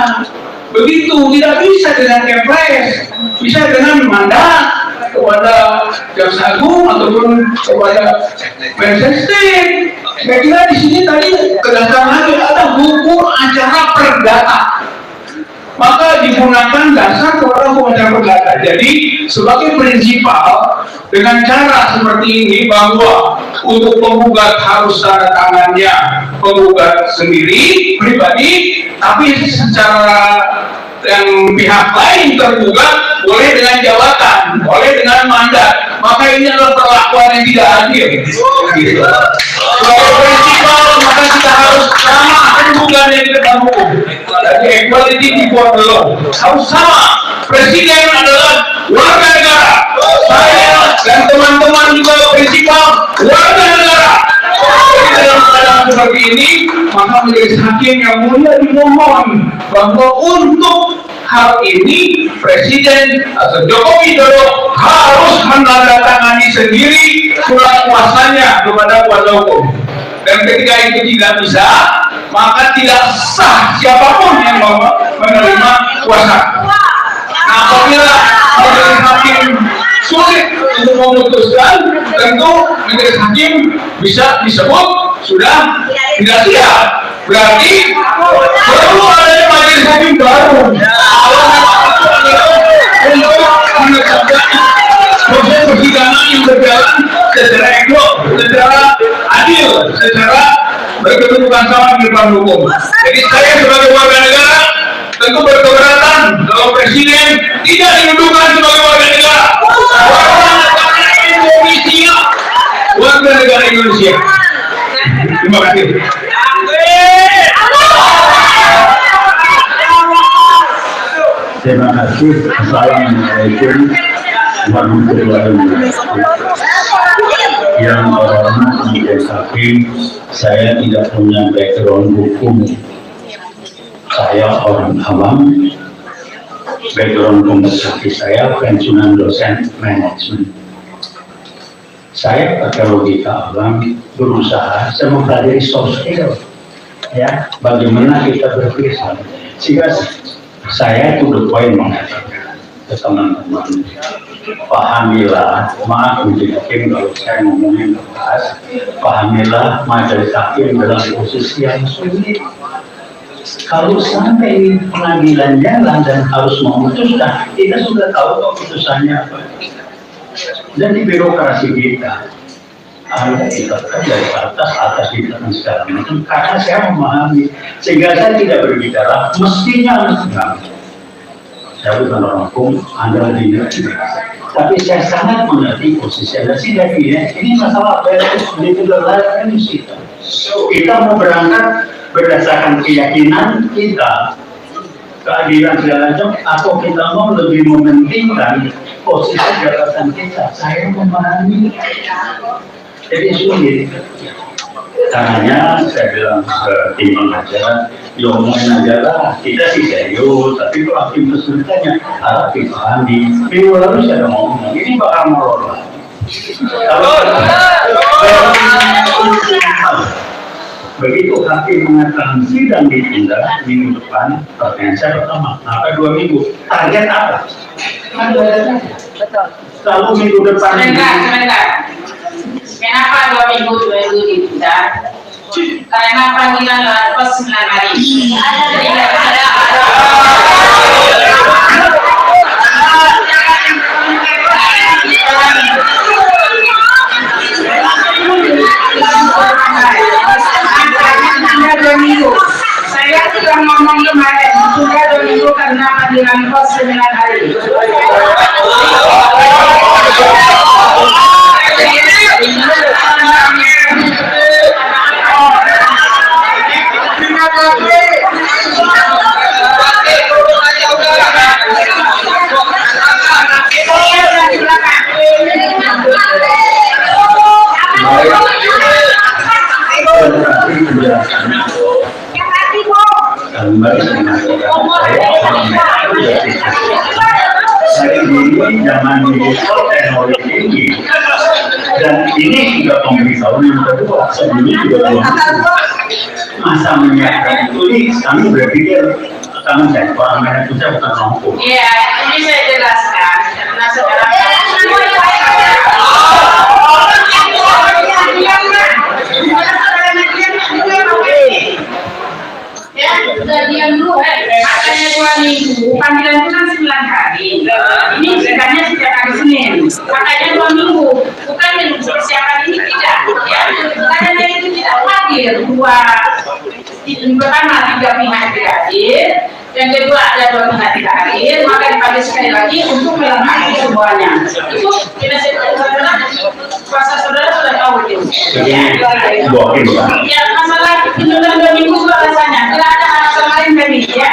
Begitu, tidak bisa dengan kepres, bisa dengan mandat kepada Jaksa Agung ataupun kepada Mensesnek. Saya kira di sini tadi kedatangan lagi ada buku acara perdata, maka digunakan dasar kepada hukum acara perdata. Jadi sebagai prinsipal dengan cara seperti ini, bahwa untuk penggugat harus tanda tangannya penggugat sendiri pribadi, tapi secara yang pihak lain tergugat boleh dengan jabatan, boleh dengan mandat. Maka ini adalah perlakuan yang tidak adil. Gitu. Sebagai prinsipal, maka kita harus sama penggugat yang kita hukum. Jadi equality before the law harus sama. Presiden adalah warga negara. Saya dan teman-teman juga prinsipal warga negara. Jadi dalam keadaan seperti ini, maka majelis hakim yang mulia dimohon bahwa untuk hal ini Presiden atau Joko Widodo harus menandatangani sendiri surat kuasanya kepada kuasa hukum. Dan ketika itu tidak bisa, maka tidak sah siapapun yang menerima kuasa. Nah, apabila majelis hakim sulit untuk memutuskan, tentu majelis hakim bisa disebut sudah tidak siap. Berarti perlu adanya majelis hakim baru untuk menetapkan proses persidangan yang berjalan secara secara adil, secara berkedudukan sama di depan hukum. Jadi saya sebagai warga negara tentu berkeberatan kalau presiden tidak didudukan sebagai warga negara. Warga negara Indonesia. Terima kasih. Terima kasih. Assalamualaikum warahmatullahi wabarakatuh. Yang terhormat majelis hakim, saya tidak punya background hukum. Saya orang awam. Background kompetisi saya pensiunan dosen manajemen. Saya pakai logika awam, berusaha saya mempelajari soft skill, ya, bagaimana kita berpikir. Sehingga saya to the point mengatakan ke teman-teman, pahamilah, maaf menjadi hakim kalau saya ngomongin keras, pahamilah majelis hakim dalam posisi yang sulit. Kalau sampai pengadilan jalan dan harus memutuskan, kita sudah tahu keputusannya apa. Dan di birokrasi kita, ada kita dari atas kita dan segala macam. Karena saya memahami, sehingga saya tidak berbicara mestinya enggak. Saya bukan orang hukum, Anda tidak. Tapi saya sangat mengerti posisi Anda. Setidaknya ini masalah balance legal life kita. Kita mau berangkat berdasarkan keyakinan kita, keadilan segala macam, atau kita mau lebih mementingkan posisi jabatan kita. Saya memahami. Jadi sulit. Caranya saya bilang ke tim pengacara, ngomongin aja lah, kita sih serius, tapi kalau hakim kesulitannya harap dipahami. Minggu lalu saya udah ngomong, ini bakal molor lah. Begitu hakim mengatakan sidang ditunda minggu depan, pertanyaan saya pertama, kenapa 2 minggu? Target apa? Betul. Lalu minggu depan. Sebentar. Kenapa 2 minggu ditunda? Karena panggilan pos 9 hari. Jadi ada. Saya sudah ngomong kemarin, sudah 2 minggu karena panggilan pos 9 hari. Saya ini zaman digital teknologi tinggi, dan ini juga pemberitahuan yang kedua. Sebelumnya juga belum masa menyiapkan itu, kami berpikir kami jadi orang manajemen saya bukan mampu. Iya, ini saya jelaskan karena sekarang ya, sudah diam dulu, katanya 2 minggu, panggilan itu kan 9 hari. Ini sidangnya setiap hari Senin, makanya 2 minggu, bukan persiapan ini tidak, ya. Katanya itu tidak hadir, pertama 3 pihak tidak hadir, yang kedua ada 2 pihak tidak hadir, maka dipanggil sekali lagi untuk melengkapi semuanya. Itu kita kuasa saudara sudah tahu itu. Ya, masalah penunda 2 minggu itu alasannya. Tidak ada alasan lain kami, ya.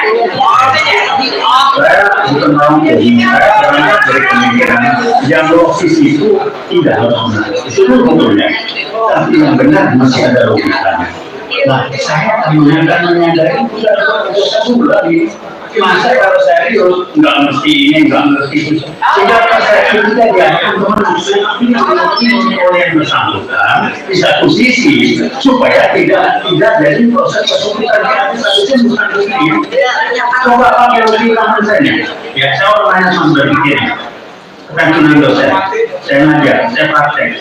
Saya bukan mampu, saya berangkat dari pemikiran yang logis itu tidak harus benar. Itu sebetulnya, tapi yang benar masih ada logikanya. Nah, saya menyadari sudah 1 bulan ini. Masa kalau serius nggak mesti ini, nggak mesti itu. Sehingga kalau saya kita diajarkan teman-teman oleh yang bersangkutan di satu sisi supaya tidak dari proses kesulitan yang itu bukan begini. Coba pakai logika misalnya. Ya, saya orang lain berpikir. Pensiunan dosen, saya ngajar, saya praktek,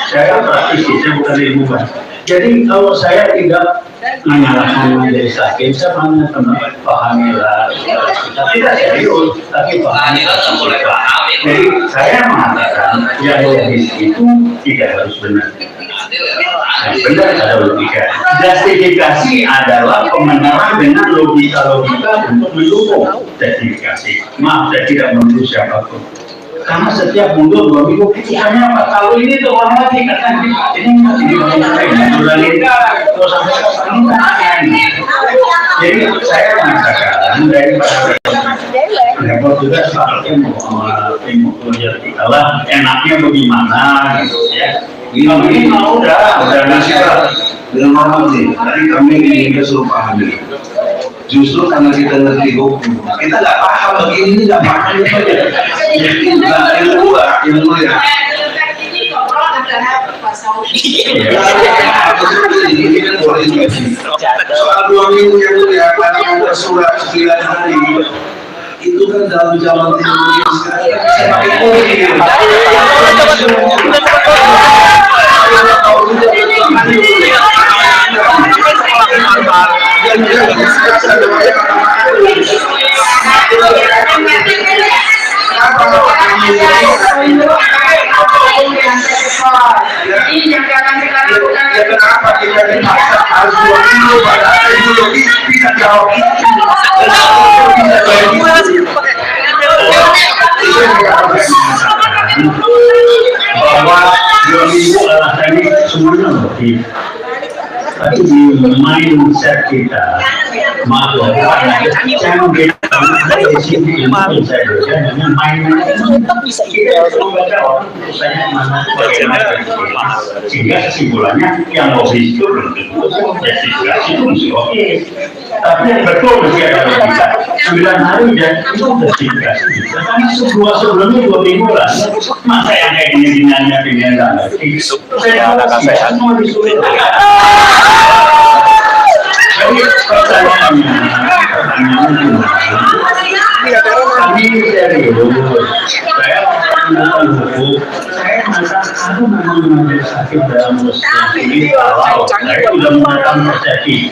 saya praktisi, saya bukan ilmuwan. Jadi kalau saya tidak menyalahkan majelis hakim, saya hanya pahamilah, tidak serius, tapi pahamilah. Jadi saya mengatakan yang logis itu tidak harus benar. Yang benar ada logika. Justifikasi adalah pembenaran dengan logika-logika untuk mendukung justifikasi. Maaf, saya tidak menuduh siapapun. Karena setiap mundur 2 minggu putusannya apa? Kalau ini tuh orang lagi katakan ini masih diulangi terus sampai kapan ini. Jadi saya mengatakan daripada repot juga seharusnya mau belajar kita lah enaknya bagaimana gitu ya. Kalau ini udah Yang hormati, tadi kami ingin suruh pahami. Justru karena kita ngerti hukum, kita nggak paham begini, ini nggak paham itu aja. Yang kedua, yang mulia. Soal 2 minggu yang mulia, karena ada surat 9 hari, itu kan dalam zaman teknologi sekarang. Kenapa kita dipaksa harus 2 minggu padahal ideologi tidak jauh bahwa 2 minggu alasannya semuanya motif, tapi di mindset kita makhluk jangan dari sini ilmu saya dengan mindset kita membaca orang misalnya mana bagaimana sehingga kesimpulannya yang logis itu belum tentu destinasi itu mesti oke, tapi yang betul mesti ada logika 9 hari dan itu destinasi karena sebelumnya 2 minggu lah masa yang kayak gini nanya dengan saya semua disuruh. Jadi pertanyaannya kami serius, saya melakukan hukum, saya aku memang mengambil sakit dalam ini kalau saya sudah menetapkan persepsi.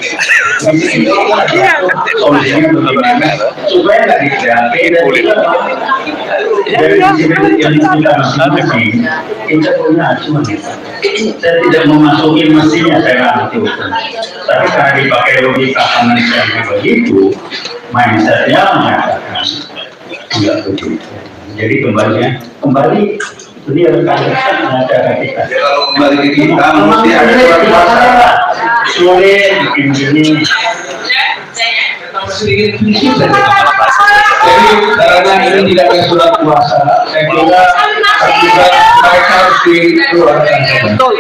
Solusinya bagaimana supaya nggak dikreasi dari sisi yang kita masing-masing kita punya acuan. Saya tidak memasuki mesinnya, saya nggak ngerti hukum. Tapi karena dipakai logika manusia begitu, mindsetnya mengatakan tidak begitu. Jadi kembali itu dia rekan-rekan acara kita. Kalau kembali ke kita, mesti ada surat kuasa. Sulit bikin gini. Jadi karena ini tidak ada surat kuasa, saya kira akibat mereka harus dikeluarkan. Betul.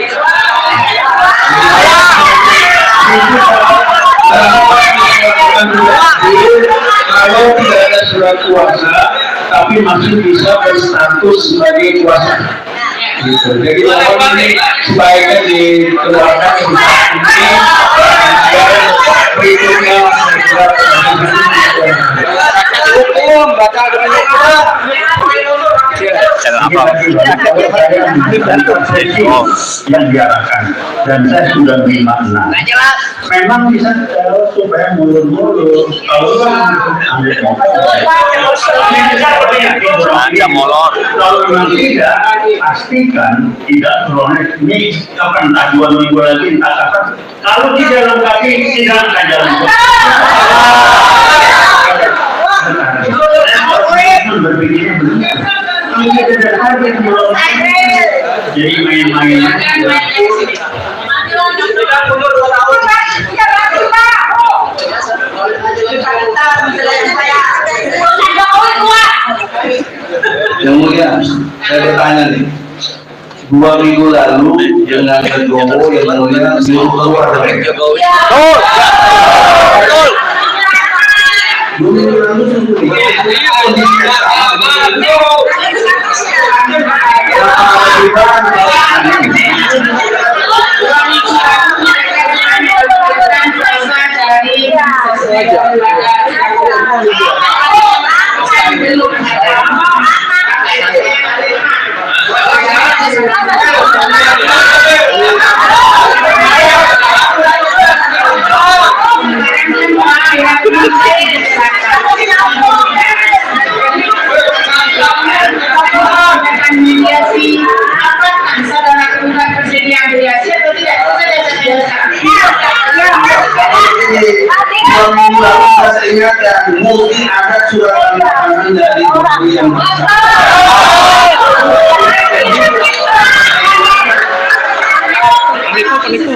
Kalau tidak ada surat kuasa, tapi masih bisa berstatus sebagai kuasa. Gitu. Jadi mohon ini sebaiknya dikeluarkan ini berikutnya hukum bakal yang diarahkan dan saya sudah beri makna. Memang bisa supaya mulur-mulur kalau kalau memang tidak pastikan tidak kronik ini kapan tak 2 minggu lagi katakan kalau tidak lengkapi tidak akan jalan. Berpikirnya jadi main-main Yang mulia, saya bertanya nih, 2 minggu lalu dengan Jokowi yang mulia belum keluar dari Jokowi. Saya ingat ya, mungkin ada surat tangan dari Jokowi yang penipu.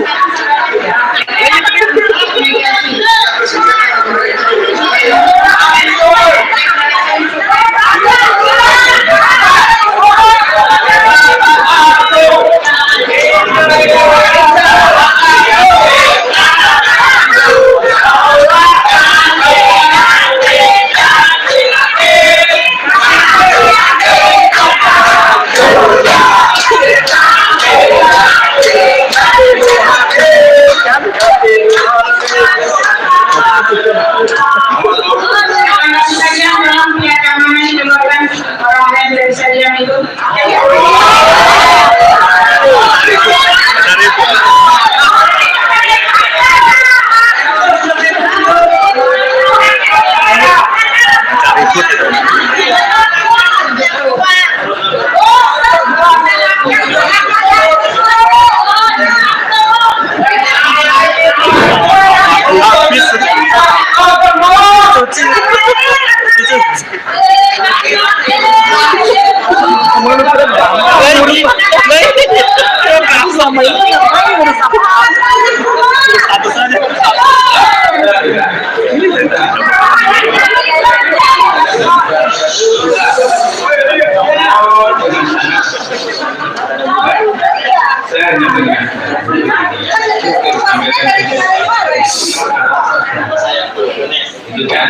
itu kan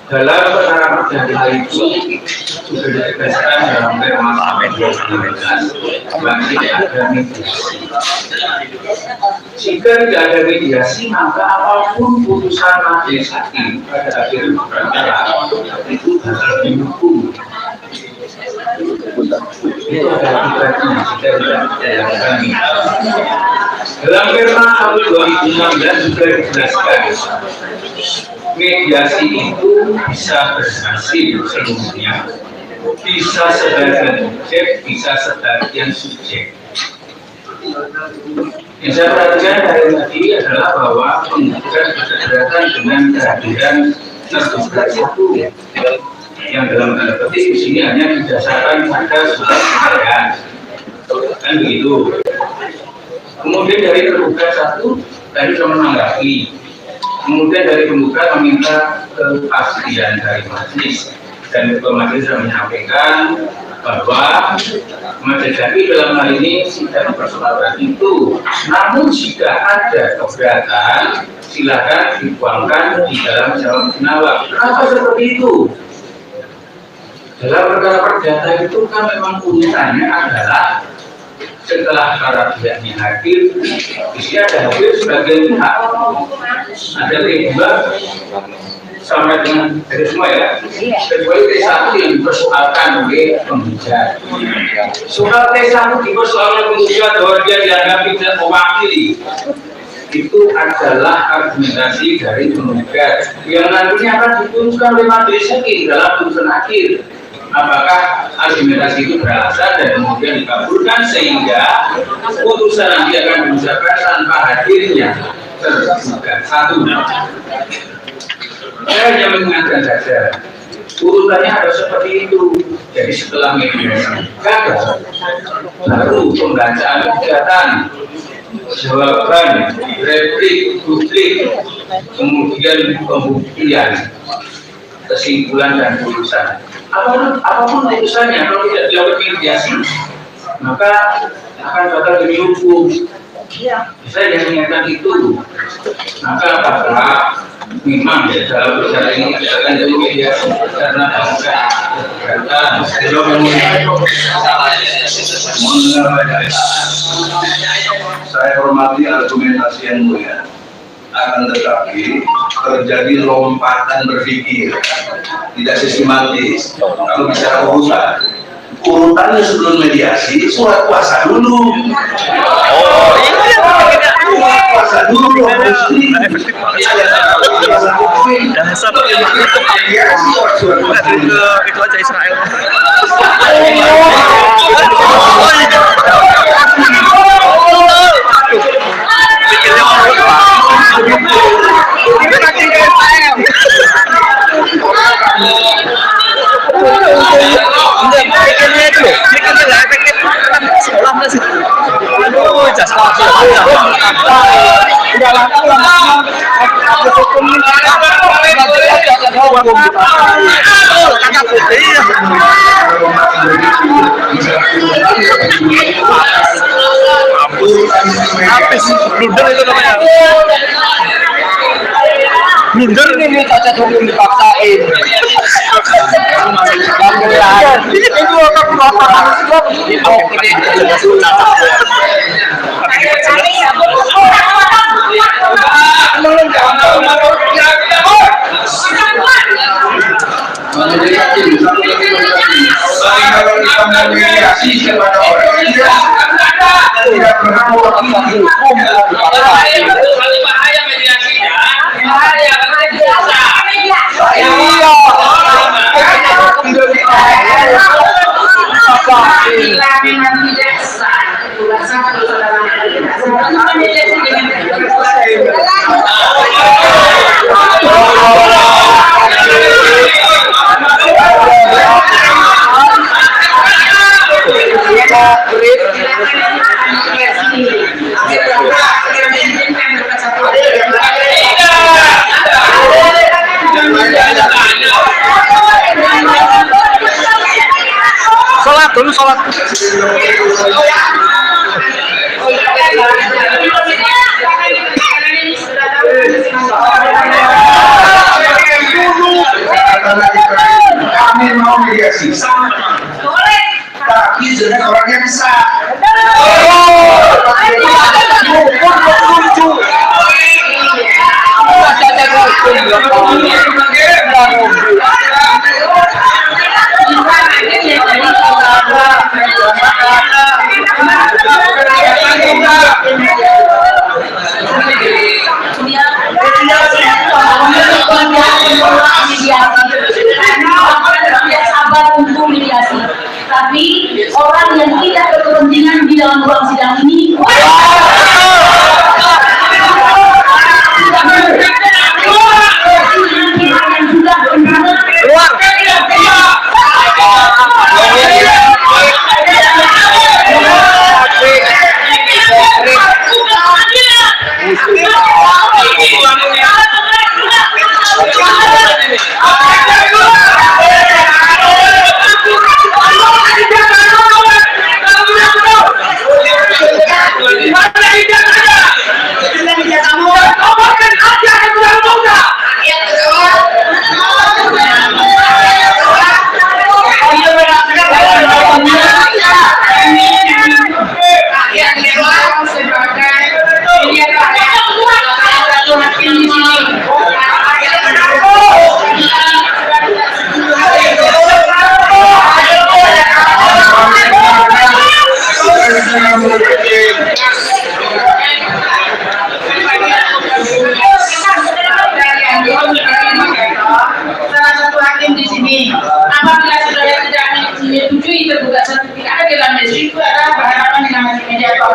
dalam perkara perdata itu sudah ditegaskan dalam Perma 2019 bahwa tidak ada mediasi. Jika tidak ada mediasi, maka apapun putusan majelis hakim pada akhir perkara itu harus dihukum. Itu adalah ibaratnya jika tidak kami. Dalam Perma tahun 2016 juga dijelaskan mediasi itu bisa berhasil seluruhnya, bisa sebagian objek, bisa sebagian subjek. Yang saya perhatikan dari tadi adalah bahwa penggugat berkeberatan dengan kehadiran tergugat satu yang dalam tanda petik di sini hanya didasarkan pada surat pembelaan, kan begitu. Kemudian dari tergugat satu tadi sudah menanggapi. Kemudian dari penggugat meminta kepastian dari majelis, dan ketua majelis sudah menyampaikan bahwa majelis hakim dalam hal ini tidak mempersoalkan itu. Namun jika ada keberatan, silakan dituangkan di dalam jawab penawar. Kenapa seperti itu? Dalam perkara perdata itu kan memang urutannya adalah setelah para pihaknya hadir, di sini ada hadir sebagai pihak, ada T2 sampai dengan dari semua ya, kecuali T1 yang dipersoalkan oleh penggugat. Soal T1 dipersoalkan penggugat bahwa dia dianggap tidak mewakili, itu adalah argumentasi dari penggugat yang nantinya akan diputuskan oleh majelis hakim dalam putusan akhir. Apakah argumentasi itu beralasan dan kemudian dikabulkan sehingga putusan nanti akan diucapkan tanpa hadirnya tergugat satu. Saya hanya mengingatkan saja, urutannya harus seperti itu. Jadi setelah mediasi gagal, baru pembacaan gugatan, jawaban, replik, publik, kemudian pembuktian, kesimpulan dan putusan. Apapun putusannya, kalau tidak dilakukan mediasi, maka akan bakal demi hukum. Saya yang mengingatkan itu. Maka apakah memang ya, dalam perkara ini akan jadi mediasi karena saya hormati argumentasi yang mulia, akan tetapi terjadi lompatan berpikir tidak sistematis. Kalau bicara urutannya sebelum mediasi surat kuasa dulu. Surat kuasa dulu. Itu aja Israel. Blunder itu namanya. Blunder ini kaca tunggu dipaksain. Ini itu tidak pernah melakukan hukum bahaya mediasinya, bahaya Dulu sholat. Kami mau mediasi sama, tapi jangan orang yang sah. Sabar untuk mediasi, tapi orang yang tidak berkepentingan di dalam ruang sidang ini salah satu hakim di sini, apabila saudara tidak menyetujui tergugat sertifikat ada dalam mesin itu adalah berhadapan dengan hakim mediator.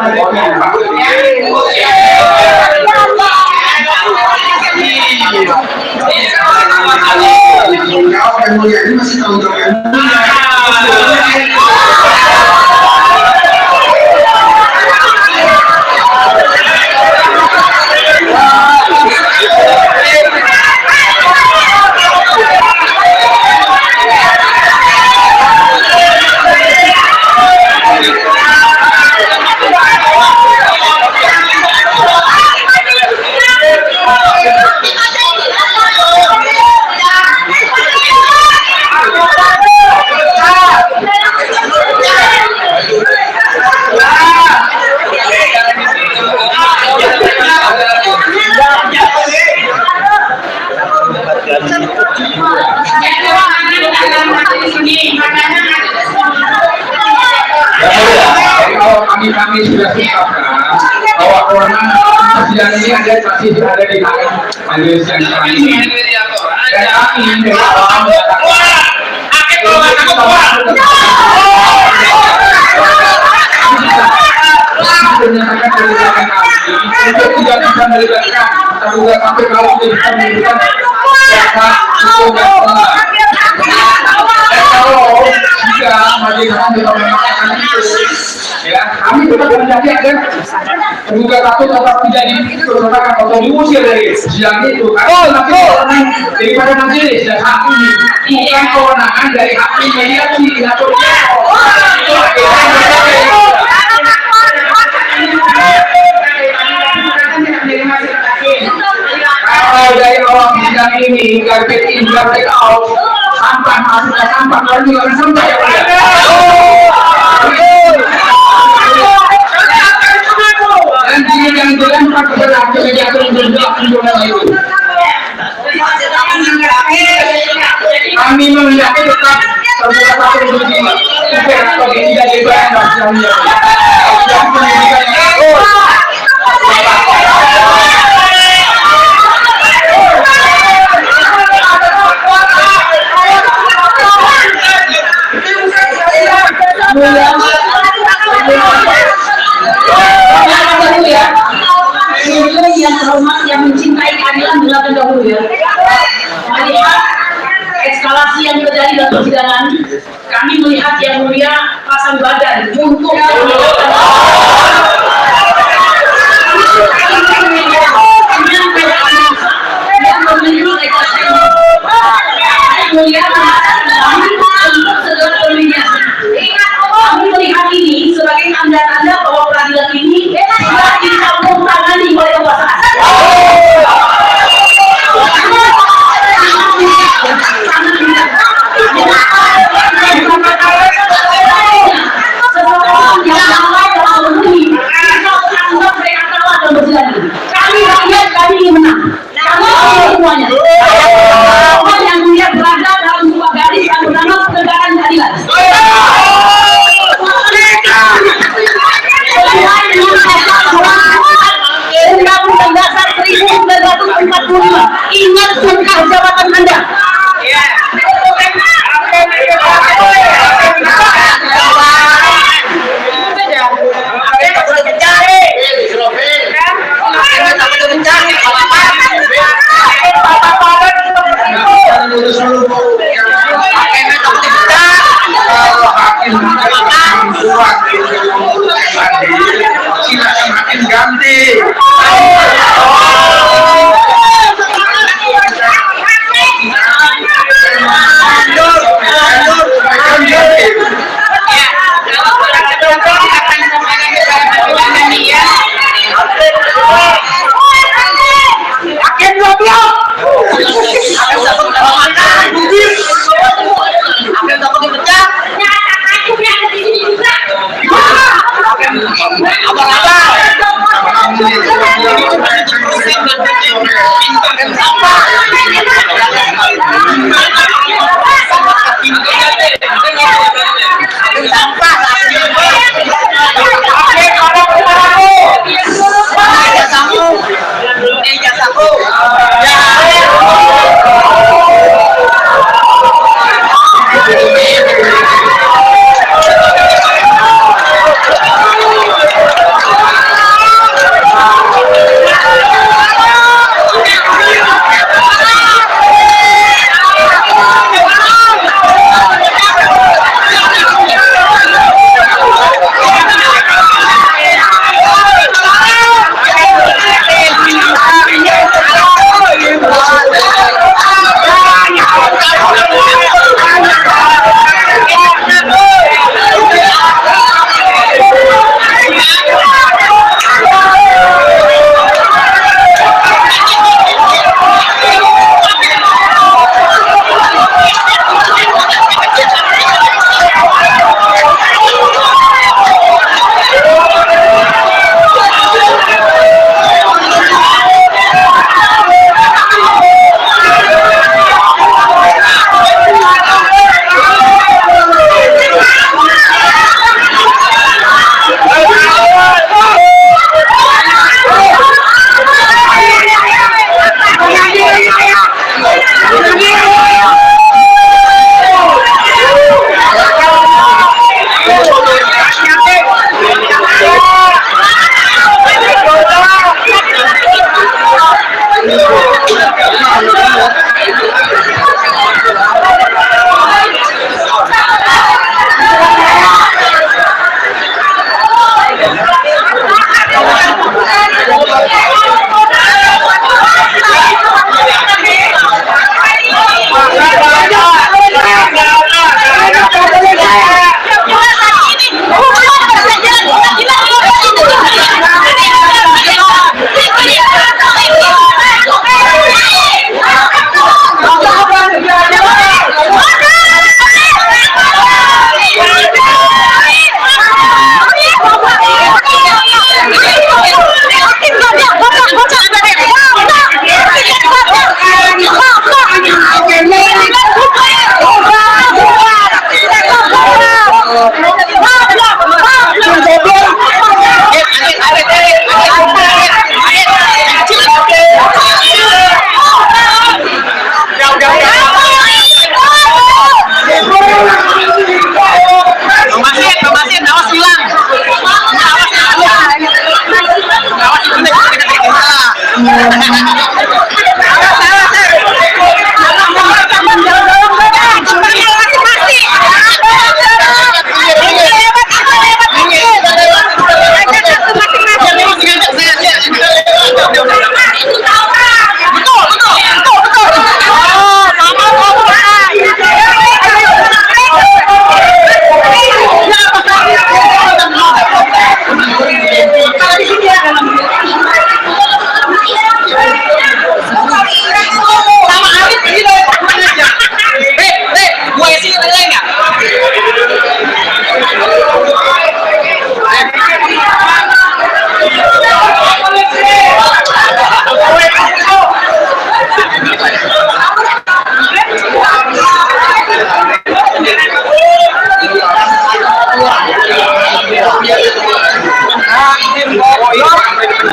Kami sudah tetapkan bahwa orang persidangan ini masih berada di tangan majelis yang kami ini. Dan kami menyatakan untuk tidak bisa melibatkan tergugat sampai kalau tidak bisa melibatkan siapa hukum dan pengawas. Dan kalau jika majelis hakim mengatakan itu, ya kami tetap menjadi agar tergugat takut tetap tidak dipersoalkan atau diusir dari sidang itu. Karena nanti kewenangan daripada majelis dan hakim bukan kewenangan dari hakim mediasi atau kalau dari awal sidang ini karpet in karpet out sampah masuk ke sampah keluar juga akan sampah ya Pak. Dan jika yang dilempar ke dalam mediator yang bergerak di dalam itu, kami melihat tetap terbuka satu begini supaya sebagai tidak dibayar masalahnya. Dan pendidikan yang terhormat yang mencintai keadilan dengarkan dahulu ya. Melihat eskalasi yang terjadi dalam persidangan, kami melihat yang mulia pasang badan untuk kami ingin menang. Kami ingin semuanya. Semua yang mulia berada dalam sebuah garis yang bernama penegakan keadilan. Sesuai dengan asas Undang-Undang Dasar 1945. Ingat sumpah jabatan Anda. Silakan hakim ganti.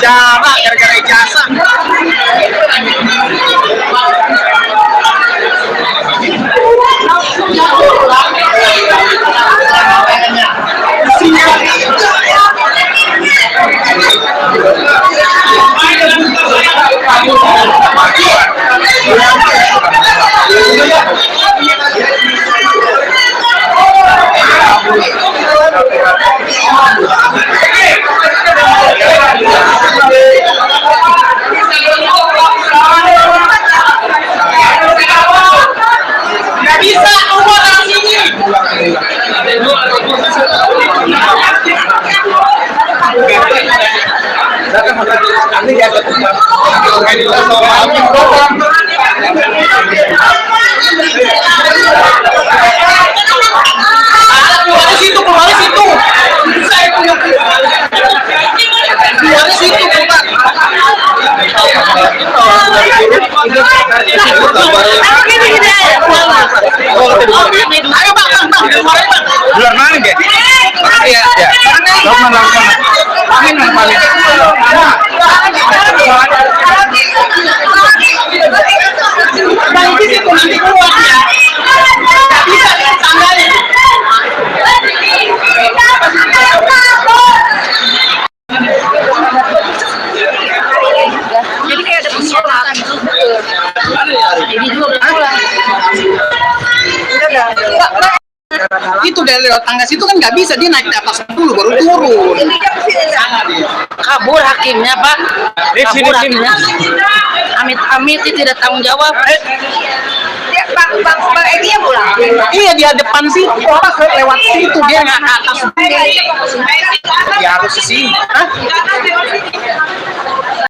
penjara gara-gara ijazah. Nggak bisa keluar dari sini. Keluar dari situ, keluar dari situ. Saya punya keluar dari situ, Pak. Ayo Bang, Luar mana deh? Iya, ya. Mana? Bang, di situ nanti keluar ya. Nggak bisa sandalin. Jadi kayak ada persoalan. Ini juga pulang. Itu dari lewat tangga situ kan nggak bisa, dia naik ke atas dulu baru turun. Kabur hakimnya, Pak. Kabur hakimnya. Amit-amit tidak tanggung jawab. Bang Egi yang pulang. Iya, dia depan situ, orang lewat situ, dia nggak ke atas. Dia Ya harus ke sini. Hah?